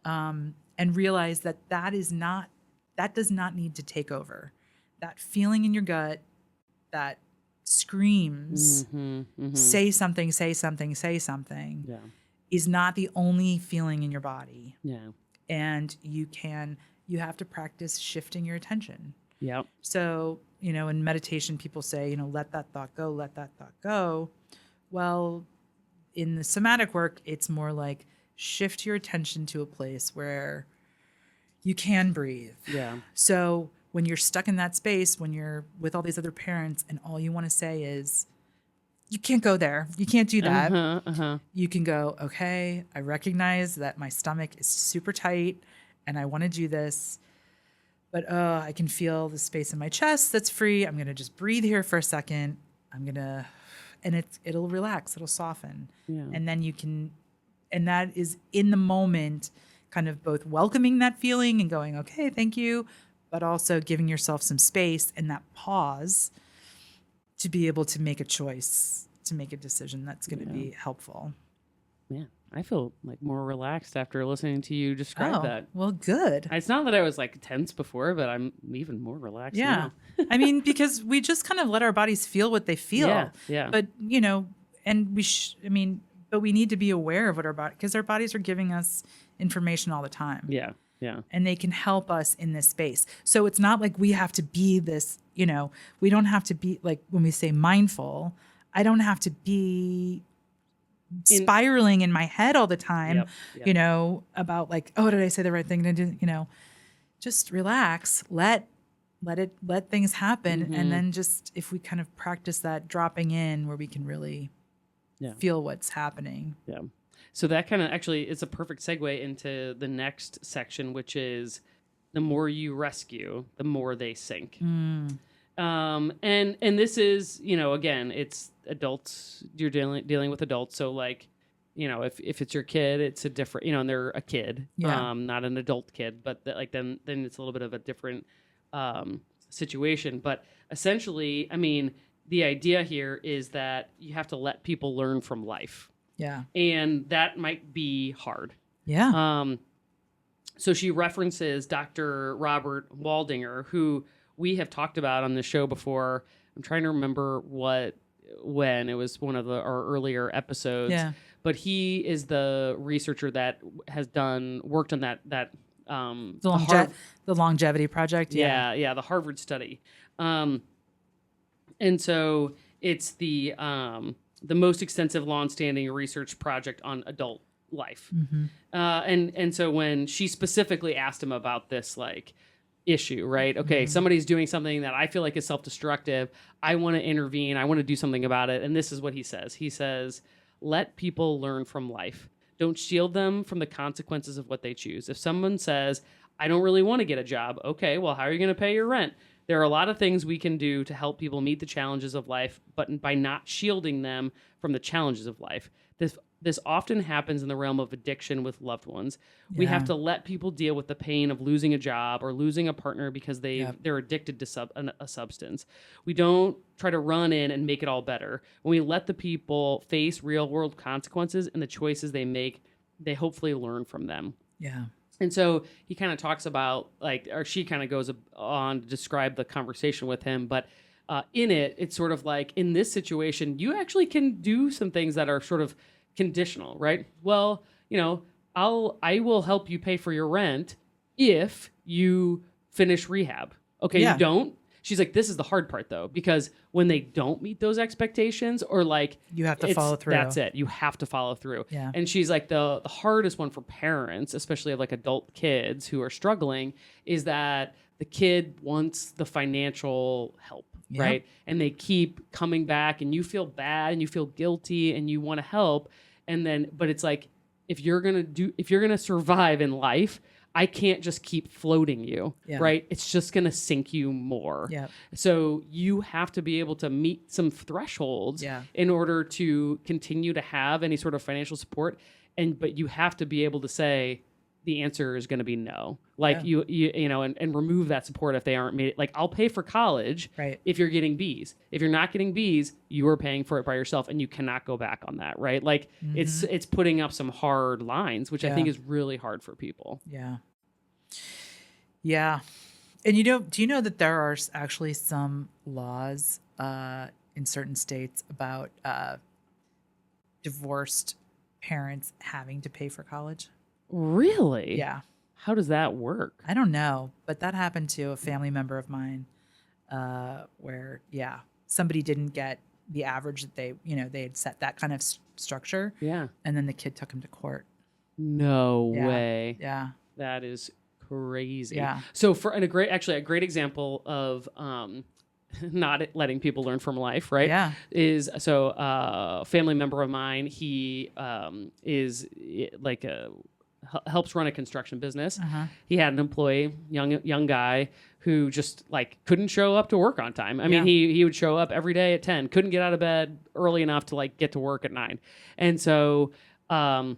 and realize that that does not need to take over. That feeling in your gut that screams, say something, say something, say something, is not the only feeling in your body. Yeah. And you have to practice shifting your attention. Yep. So, in meditation, people say, let that thought go, let that thought go. Well, in the somatic work, it's more like shift your attention to a place where you can breathe. Yeah. So when you're stuck in that space, when you're with all these other parents and all you want to say is, you can't go there. You can't do that. You can go, okay, I recognize that my stomach is super tight and I want to do this, but I can feel the space in my chest that's free. I'm going to just breathe here for a second. And it'll relax, it'll soften. Yeah. And then and that is in the moment, kind of both welcoming that feeling and going, okay, thank you, but also giving yourself some space and that pause to be able to make a choice, to make a decision that's going to be helpful. Yeah. I feel like more relaxed after listening to you describe that. Well, good. It's not that I was like tense before, but I'm even more relaxed now. I mean, because we just kind of let our bodies feel what they feel. Yeah. But, and but we need to be aware of what because our bodies are giving us information all the time. Yeah. Yeah. And they can help us in this space. So it's not like we have to be this, we don't have to be like when we say mindful, I don't have to be spiraling in my head all the time, about like, oh, did I say the right thing? And I didn't, just relax, let things happen. And then just, if we kind of practice that dropping in where we can really feel what's happening. Yeah. So that kind of actually is a perfect segue into the next section, which is the more you rescue, the more they sink. And this is, again, it's adults, you're dealing with adults. So like, if it's your kid, it's a different, and they're a kid, not an adult kid, but then it's a little bit of a different, situation. But essentially, I mean, the idea here is that you have to let people learn from life. Yeah. And that might be hard. Yeah. So she references Dr. Robert Waldinger, who we have talked about on the show before. I'm trying to remember when it was one of our earlier episodes. Yeah. But he is the researcher that has worked on that The longevity project. Yeah, the Harvard study. And so it's the most extensive, long-standing research project on adult life. Mm-hmm. And so when she specifically asked him about this issue, right? Okay, somebody's doing something that I feel like is self-destructive. I want to intervene. I want to do something about it. And this is what he says. He says, let people learn from life. Don't shield them from the consequences of what they choose. If someone says, I don't really want to get a job. Okay, well, how are you going to pay your rent? There are a lot of things we can do to help people meet the challenges of life, but by not shielding them from the challenges of life. This often happens in the realm of addiction with loved ones. We have to let people deal with the pain of losing a job or losing a partner because they're addicted to a substance. We don't try to run in and make it all better. When we let the people face real world consequences and the choices they make, they hopefully learn from them. Yeah. And so he kind of talks about or she kind of goes on to describe the conversation with him. But in it, it's sort of like in this situation, you actually can do some things that are sort of conditional, right? Well, I will help you pay for your rent if you finish rehab. Okay, Yeah. you don't. She's like, this is the hard part though, because when they don't meet those expectations or you have to follow through. That's it. You have to follow through. Yeah. And she's like, the hardest one for parents, especially of adult kids who are struggling, is that the kid wants the financial help, Yep. right? And they keep coming back and you feel bad and you feel guilty and you want to help. And then, but it's like, if you're going to survive in life, I can't just keep floating you, right? It's just going to sink you more. Yeah. So you have to be able to meet some thresholds in order to continue to have any sort of financial support. But you have to be able to say the answer is going to be no. And remove that support if they aren't made it. I'll pay for college if you're getting B's. If you're not getting B's, you are paying for it by yourself and you cannot go back on that, right? It's putting up some hard lines, which I think is really hard for people. Yeah. Yeah. And do you know that there are actually some laws in certain states about divorced parents having to pay for college? Really? Yeah. How does that work? I don't know, but that happened to a family member of mine where, somebody didn't get the average that they had set that kind of structure. Yeah. And then the kid took him to court. No way. Yeah. That is crazy. Yeah. So a great example of not letting people learn from life, right? Yeah. Is a family member of mine. He is helps run a construction business. Uh-huh. He had an employee, young guy, who just couldn't show up to work on time. I mean, he would show up every day at 10, couldn't get out of bed early enough to get to work at 9. And so I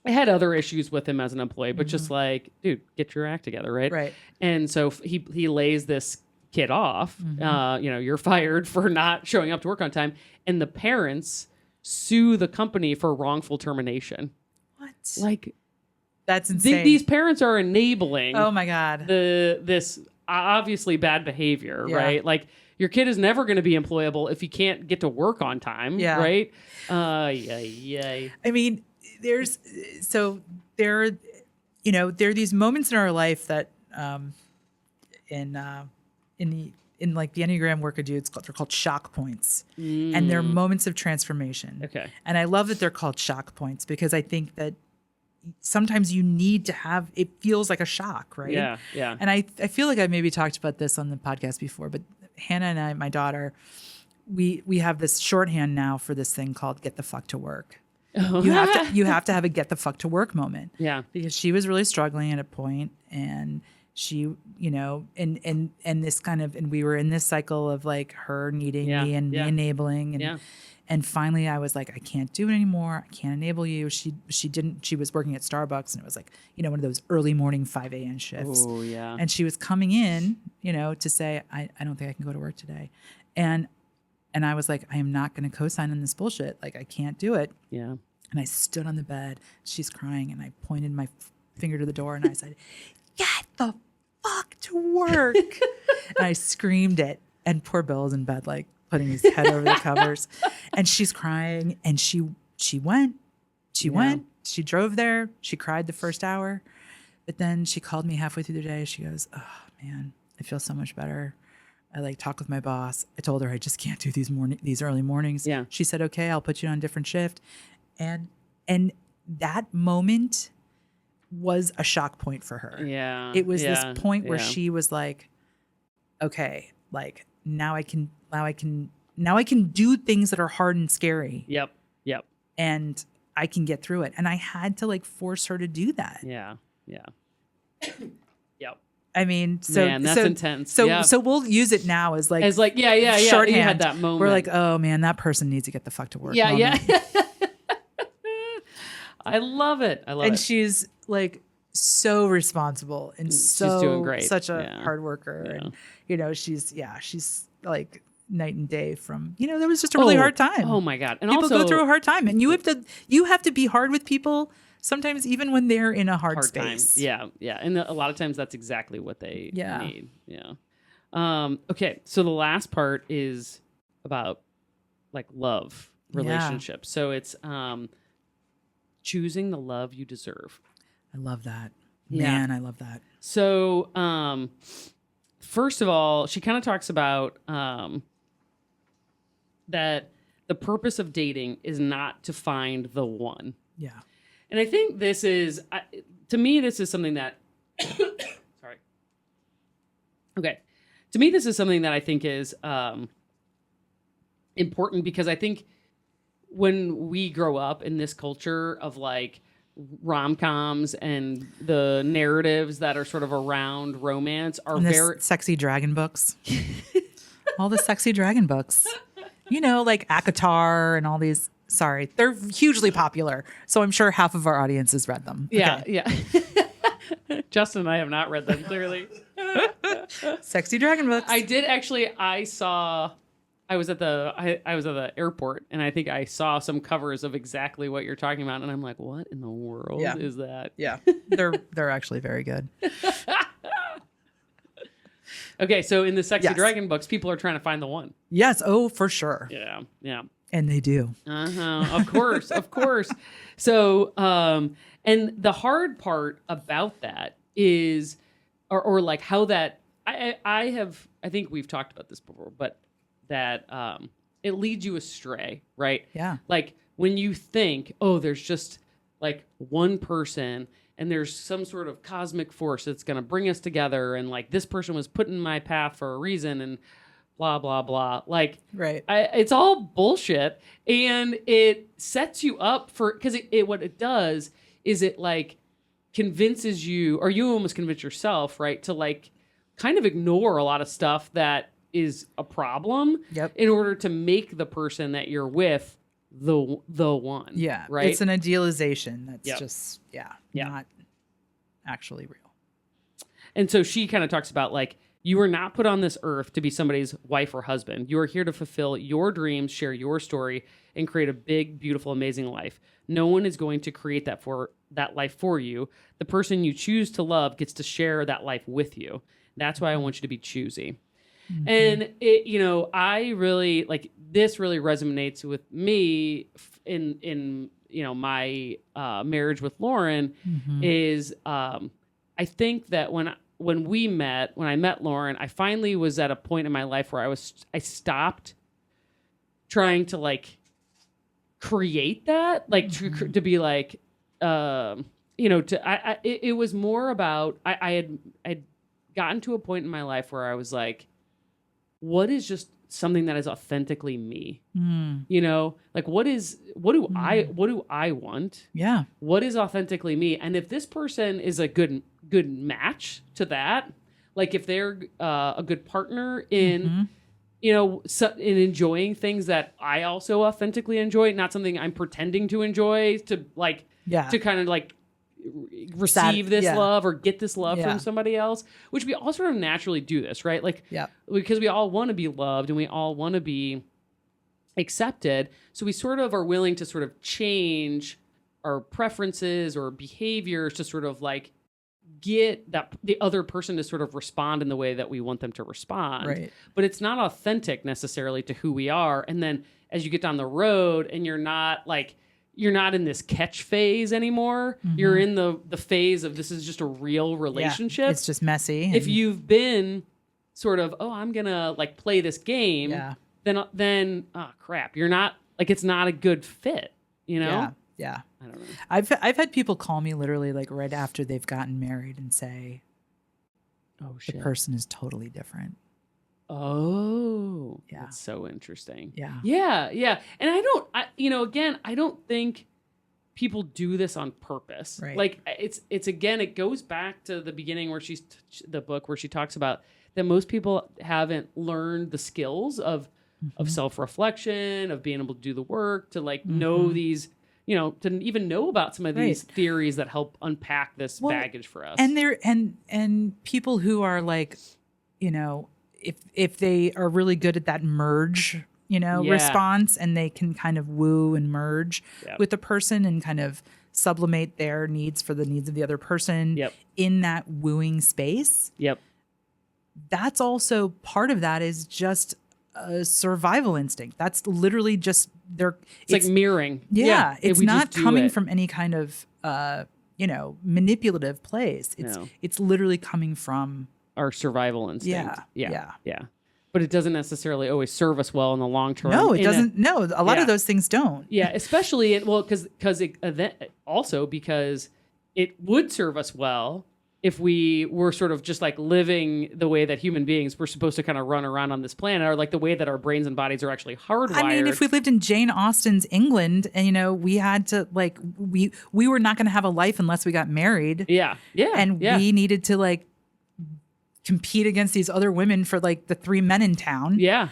had other issues with him as an employee, but just dude, get your act together, right? Right. And so he lays this kid off. You're fired for not showing up to work on time. And the parents sue the company for wrongful termination. What? That's insane. These parents are enabling. Oh my God. This obviously bad behavior, right? Your kid is never going to be employable if he can't get to work on time, right? I mean, there are these moments in our life that in the Enneagram work I do, they're called shock points. And they're moments of transformation. Okay. And I love that they're called shock points because I think that sometimes you need to have, it feels like a shock, right? Yeah, yeah. And I feel like I maybe talked about this on the podcast before, but Hannah and I, my daughter, we have this shorthand now for this thing called get the fuck to work. You have to have a get the fuck to work moment. Yeah. Because she was really struggling at a point and she, and this kind of, and we were in this cycle of her needing me and me enabling. And finally I was like, I can't do it anymore. I can't enable you. She was working at Starbucks and it was one of those early morning 5 a.m. shifts. Oh yeah. And she was coming in, to say, I don't think I can go to work today. And I was like, I am not going to co-sign on this bullshit. I can't do it. Yeah. And I stood on the bed, she's crying, and I pointed my finger to the door and I said, "Get the fuck to work." And I screamed it. And poor Bill is in bed, like putting his head over the covers. And she's crying. And she went. She went. She drove there. She cried the first hour. But then she called me halfway through the day. She goes, "Oh, man, I feel so much better. I like talk with my boss." I told her I just can't do these early mornings. Yeah. She said, "Okay, I'll put you on a different shift." And that moment was a shock point for her. Yeah. It was this point where she was like, "Okay, like now I can do things that are hard and scary." Yep. And I can get through it. And I had to like force her to do that. Yeah. Yep. I mean, so man, that's intense. So we'll use it now as like shorthand. You had that moment. We're like, "Oh man, that person needs to get the fuck to work." Yeah. I love it. And she's like so responsible and she's doing great. Such a hard worker. And she's like night and day from, there was just a really hard time. Oh my God. And people also go through a hard time, and you have to be hard with people sometimes, even when they're in a hard space. Time. Yeah. And a lot of times that's exactly what they need. Yeah. Okay. So the last part is about like love relationships. So it's choosing the love you deserve. I love that. Man, I love that. So first of all, she kind of talks about that the purpose of dating is not to find the one. Yeah. And I think this is, to me, this is something that, sorry. Okay. To me, this is something that I think is important, because I think when we grow up in this culture of like rom-coms and the narratives that are sort of around romance are very sexy dragon books. All the sexy dragon books. Like ACOTAR and all these. Sorry, they're hugely popular. So I'm sure half of our audience has read them. Yeah, okay. Yeah. Justin and I have not read them, clearly. Sexy dragon books. I did actually. I was at the airport, and I think I saw some covers of exactly what you're talking about, and I'm like, what in the world is that? Yeah, they're actually very good. Okay, so in the sexy dragon books, people are trying to find the one. Yes, oh, for sure. Yeah. And they do. Of course. So, and the hard part about that is, or like how that, I think we've talked about this before, but that it leads you astray, right? Yeah. Like when you think, oh, there's just like one person and there's some sort of cosmic force that's going to bring us together, and like this person was put in my path for a reason, and blah, blah, blah. Like, right. It's all bullshit. And it sets you up for, because what it does is it like convinces you, or you almost convince yourself, right, to like kind of ignore a lot of stuff that is a problem in order to make the person that you're with the one. Yeah. Right. It's an idealization that's just, not actually real. And so she kind of talks about like, you are not put on this earth to be somebody's wife or husband. You are here to fulfill your dreams, share your story, and create a big, beautiful, amazing life. No one is going to create that life for you. The person you choose to love gets to share that life with you. That's why I want you to be choosy. Mm-hmm. And it, I really like this. Really resonates with me in my marriage with Lauren. Mm-hmm. Is I think that when I met Lauren, I finally was at a point in my life where I stopped trying to like create that, like to be like, it was more about, I'd gotten to a point in my life where I was like, what is just something that is authentically me? Like what do I want? Yeah. What is authentically me? And if this person is a good match to that, like if they're a good partner in in enjoying things that I also authentically enjoy, not something I'm pretending to enjoy to like to kind of like receive this love or get this love from somebody else, which we all sort of naturally do this, right? Like because we all want to be loved and we all want to be accepted, so we sort of are willing to sort of change preferences or behaviors to sort of like get that the other person to sort of respond in the way that we want them to respond. Right. But it's not authentic necessarily to who we are. And then as you get down the road and you're not in this catch phase anymore. Mm-hmm. You're in the phase of this is just a real relationship. Yeah, it's just messy. If you've been sort of, oh, I'm going to like play this game, then oh crap, you're not like, it's not a good fit, you know? Yeah. I don't know. I've had people call me literally like right after they've gotten married and say, oh shit, the person is totally different. Oh, yeah. That's so interesting. Yeah. Yeah. And I don't think people do this on purpose. Right. Like it's again, it goes back to the beginning where the book where she talks about that most people haven't learned the skills of self-reflection, of being able to do the work, to like know these, to even know about some of these theories that help unpack this baggage for us. And and people who are like, if they are really good at that merge, response, and they can kind of woo and merge with the person and kind of sublimate their needs for the needs of the other person in that wooing space. Yep. That's also part of that is just a survival instinct. That's literally just it's like mirroring. Yeah. It's not coming from any kind of, manipulative place. It's literally coming from our survival instinct. Yeah. But it doesn't necessarily always serve us well in the long term. No, it doesn't. A lot of those things don't. Yeah, especially because it would serve us well if we were sort of just like living the way that human beings were supposed to kind of run around on this planet, or like the way that our brains and bodies are actually hardwired. I mean, if we lived in Jane Austen's England and, we had to like, we were not going to have a life unless we got married. Yeah. And we needed to like compete against these other women for like the 3 men in town. Yeah.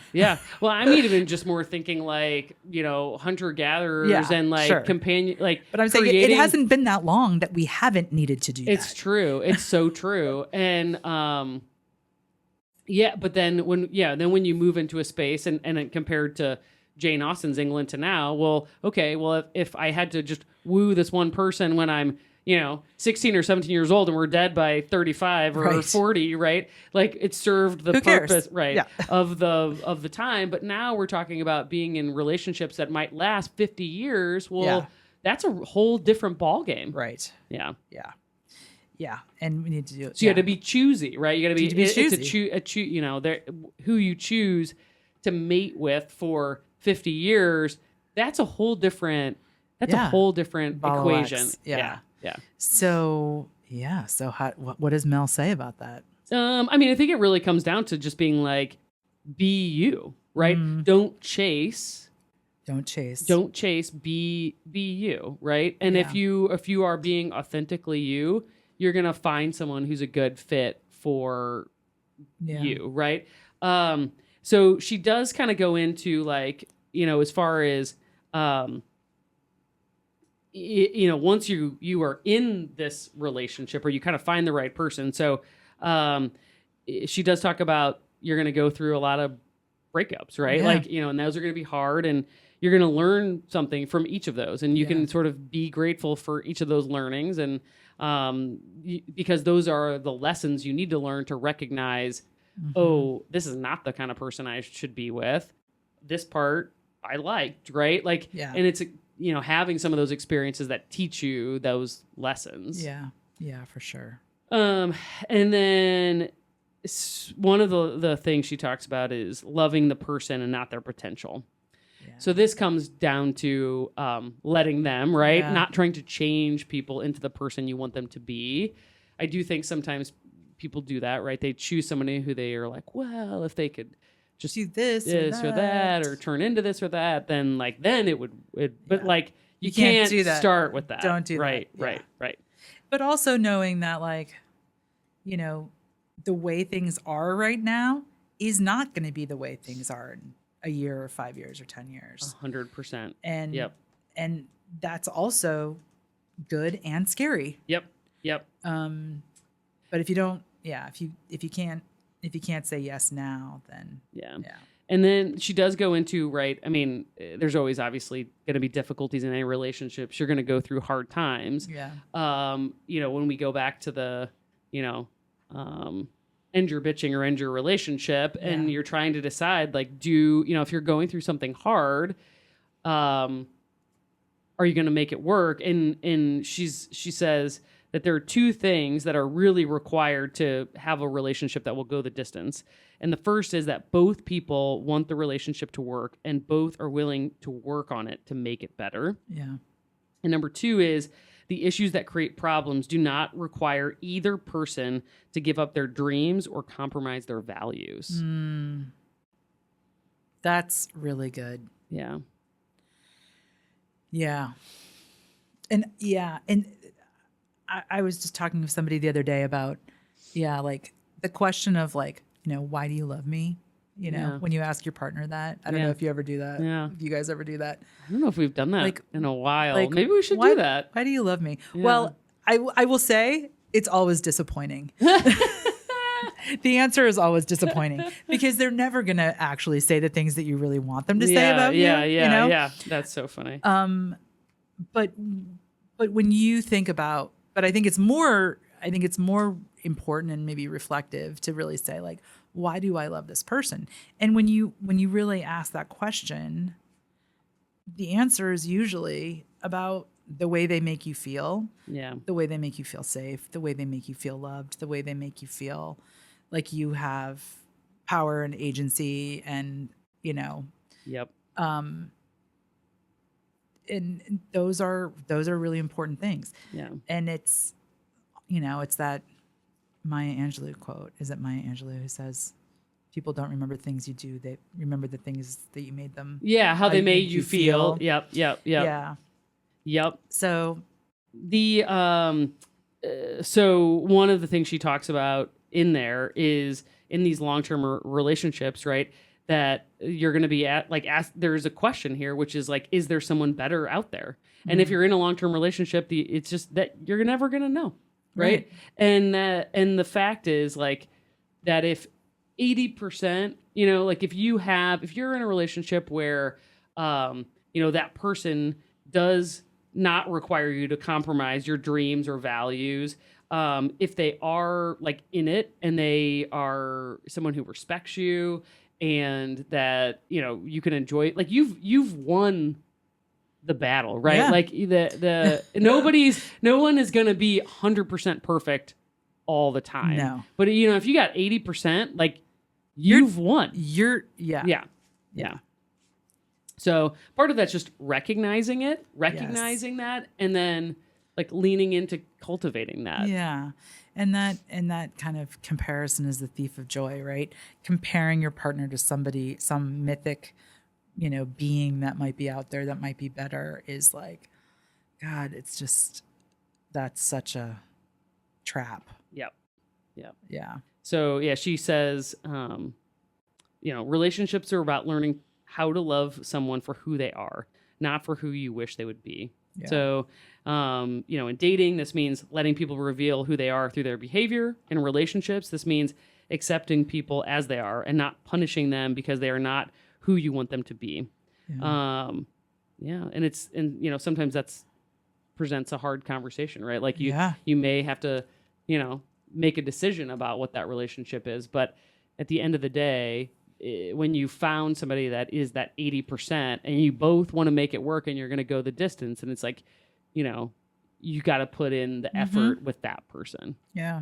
Well, I'm even just more thinking like, hunter gatherers and like companion, like. But I'm saying it hasn't been that long that we haven't needed to do that. It's true. It's so true. And but then when you move into a space and compared to Jane Austen's England to now, if I had to just woo this one person when I'm 16 or 17 years old and we're dead by 35 or 40, right? Like it served the purpose, of the time. But now we're talking about being in relationships that might last 50 years. Well, that's a whole different ball game. Right. Yeah. And we need to do it. So you got to be choosy, right? You got to be choosy. Who you choose to mate with for 50 years. That's a whole different, equation. Yeah. So what does Mel say about that? I think it really comes down to just being like, be you, right? Don't chase, be you, right? And if you are being authentically you, you're going to find someone who's a good fit for you, right? So she does kind of go into like, as far as, once you are in this relationship or you kind of find the right person. So she does talk about you're going to go through a lot of breakups, right? Yeah. Like, and those are going to be hard and you're going to learn something from each of those. And you can sort of be grateful for each of those learnings. And because those are the lessons you need to learn to recognize, oh, this is not the kind of person I should be with. This part I liked, right? Like, and it's, having some of those experiences that teach you those lessons. Yeah, for sure. And then one of the things she talks about is loving the person and not their potential. Yeah. So this comes down to letting them, right? Yeah. Not trying to change people into the person you want them to be. I do think sometimes people do that, right? They choose somebody who they are like, well, if they could just do this or that or turn into this or that, then it would but like you can't can't do that. start with that. Don't do that. Yeah. Right. But also knowing that the way things are right now is not going to be the way things are in a year or 5 years or 10 years. 100%. And that's also good and scary. Yep. But if you don't, if you can't say yes now, then And then she does go into, right, I mean, there's always obviously going to be difficulties in any relationships. You're going to go through hard times. Yeah. When we go back to the, end your bitching or end your relationship, and you're trying to decide, like, if you're going through something hard, are you going to make it work? And she says that there are two things that are really required to have a relationship that will go the distance. And the first is that both people want the relationship to work and both are willing to work on it to make it better. Yeah. And number two is the issues that create problems do not require either person to give up their dreams or compromise their values. That's really good. Yeah. Yeah. And I was just talking to somebody the other day about, like the question of like, why do you love me? When you ask your partner that. I don't know if you ever do that. Yeah. If you guys ever do that. I don't know if we've done that in a while. Maybe we should do that. Why do you love me? Yeah. Well, I will say it's always disappointing. The answer is always disappointing because they're never going to actually say the things that you really want them to say about you. Yeah. That's so funny. But when you think about, but I think it's more important and maybe reflective to really say like, why do I love this person? And when you really ask that question, the answer is usually about the way they make you feel. Yeah. The way they make you feel safe, the way they make you feel loved, the way they make you feel like you have power and agency and, Yep. And those are really important things. Yeah. And it's that Maya Angelou quote. Is it Maya Angelou who says, people don't remember things you do, they remember the things that you made them. Yeah, how they made you feel. Yep. Yeah. Yep. So so one of the things she talks about in there is in these long-term relationships, right? That you're going to be there's a question here, which is like, is there someone better out there? And if you're in a long-term relationship, it's just that you're never going to know. Right. And the fact is like that if 80%, like if you're in a relationship where, that person does not require you to compromise your dreams or values, if they are like in it and they are someone who respects you and that, you can enjoy it, like you've won the battle, right? Yeah. Like no one is going to be 100% perfect all the time. No. But if you got 80%, like you've won. Yeah. So part of that's just recognizing that, and then like leaning into cultivating that. Yeah. And that kind of comparison is the thief of joy, right? Comparing your partner to somebody, some mythic, being that might be out there that might be better is like, God, it's just, that's such a trap. Yep. Yeah. So she says, relationships are about learning how to love someone for who they are, not for who you wish they would be. Yeah. So, in dating, this means letting people reveal who they are through their behavior. In relationships, this means accepting people as they are and not punishing them because they are not who you want them to be. Yeah. And sometimes that's presents a hard conversation, right? Like you may have to, make a decision about what that relationship is. But at the end of the day, when you found somebody that is that 80% and you both want to make it work and you're going to go the distance, and it's like, you got to put in the effort with that person. Yeah.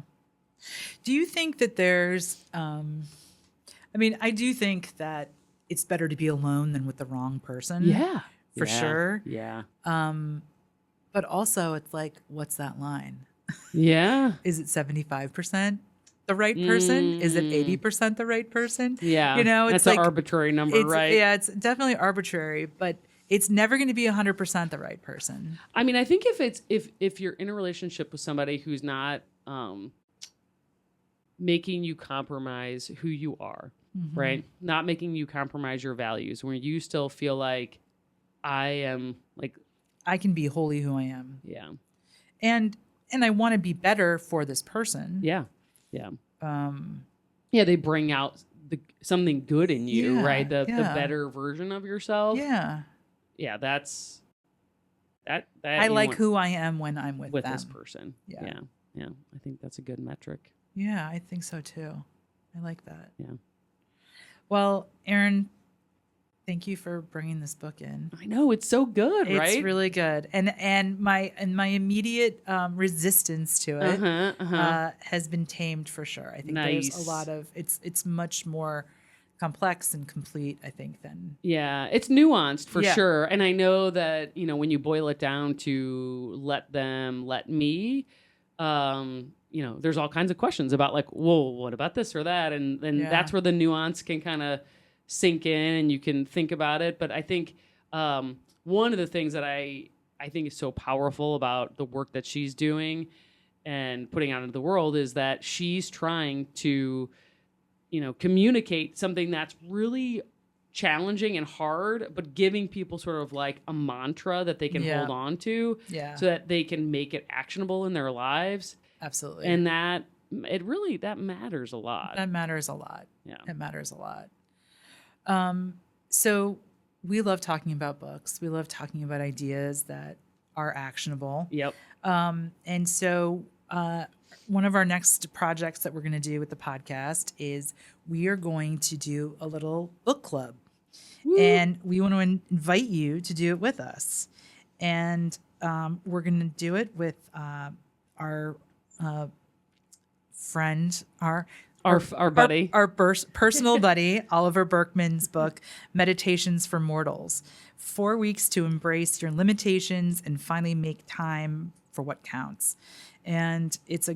Do you think that there's, I do think that it's better to be alone than with the wrong person. Yeah. For sure. Yeah. But also it's like, what's that line? Yeah. Is it 75% the right person? Is it 80% the right person? Yeah. It's that's like an arbitrary number, right? Yeah, it's definitely arbitrary, but it's never going to be 100% the right person. I mean, I think if you're in a relationship with somebody who's not making you compromise who you are, right? Not making you compromise your values, where you still feel like I can be wholly who I am. Yeah. And I want to be better for this person. Yeah. Yeah. They bring out something good in you, Yeah, right? The yeah. better version of yourself. Yeah. Yeah, that's that. I you like want who I am when I'm with them. this person. Yeah. Yeah. I think that's a good metric. Yeah, I think so too. I like that. Yeah. Well, Erin, thank you for bringing this book in. I know it's so good, right? It's really good, and my immediate resistance to it has been tamed for sure. I think there's a lot of it's much more complex and complete, I think, than it's nuanced for sure. And I know that when you boil it down to let me, there's all kinds of questions about like, well, what about this or that, and that's where the nuance can kind of sink in and you can think about it. But I think one of the things that I think is so powerful about the work that she's doing and putting out into the world is that she's trying to, communicate something that's really challenging and hard, but giving people sort of like a mantra that they can hold on to so that they can make it actionable in their lives. Absolutely. And that matters a lot. That matters a lot. Yeah. It matters a lot. So we love talking about books. We love talking about ideas that are actionable. Yep. And so one of our next projects that we're going to do with the podcast is we are going to do a little book club. Woo. And we want to invite you to do it with us. And we're going to do it with our friend, our buddy, our personal buddy, Oliver Burkeman's book, Meditations for Mortals. 4 weeks to embrace your limitations and finally make time for what counts. And it's a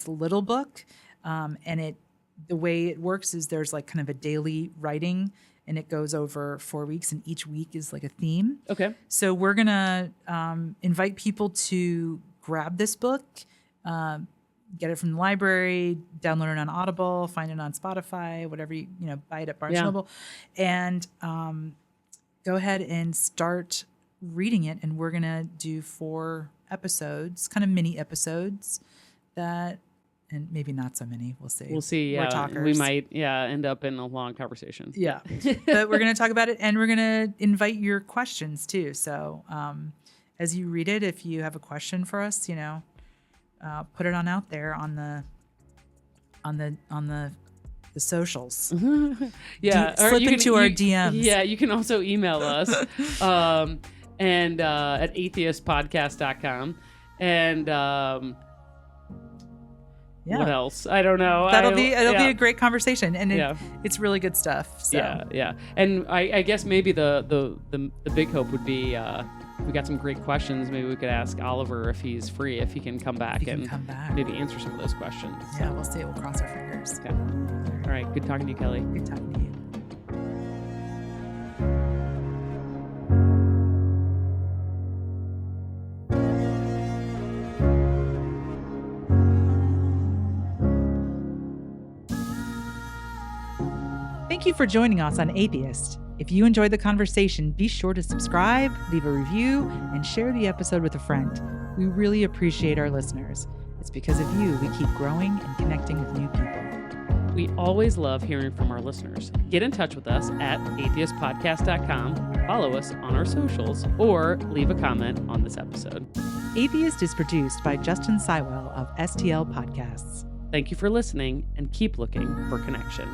little book. And the way it works is there's like kind of a daily writing, and it goes over 4 weeks, and each week is like a theme. Okay. So we're going to invite people to grab this book, get it from the library, download it on Audible, find it on Spotify, whatever buy it at Barnes & Noble, and go ahead and start reading it. And we're going to do 4 episodes, kind of mini episodes and maybe not so many. We'll see. We'll see. We're Yeah. talkers. We might, end up in a long conversation. Yeah. But we're going to talk about it, and we're going to invite your questions too. So as you read it, if you have a question for us, put it on out there on the socials. Yeah. Slip into our DMs. Yeah. You can also email us and at atheistpodcast.com. And what else? I don't know. It'll be a great conversation, and it's really good stuff. So. Yeah. And I guess maybe the big hope would be we got some great questions. Maybe we could ask Oliver if he's free, if he can come back maybe answer some of those questions. Yeah, we'll see. We'll cross our fingers. Okay. All right. Good talking to you, Kelley. Good talking to you. Thank you for joining us on Atheist. If you enjoyed the conversation, be sure to subscribe, leave a review, and share the episode with a friend. We really appreciate our listeners. It's because of you we keep growing and connecting with new people. We always love hearing from our listeners. Get in touch with us at atheistpodcast.com, follow us on our socials, or leave a comment on this episode. Atheist is produced by Justin Sywell of STL Podcasts. Thank you for listening, and keep looking for connection.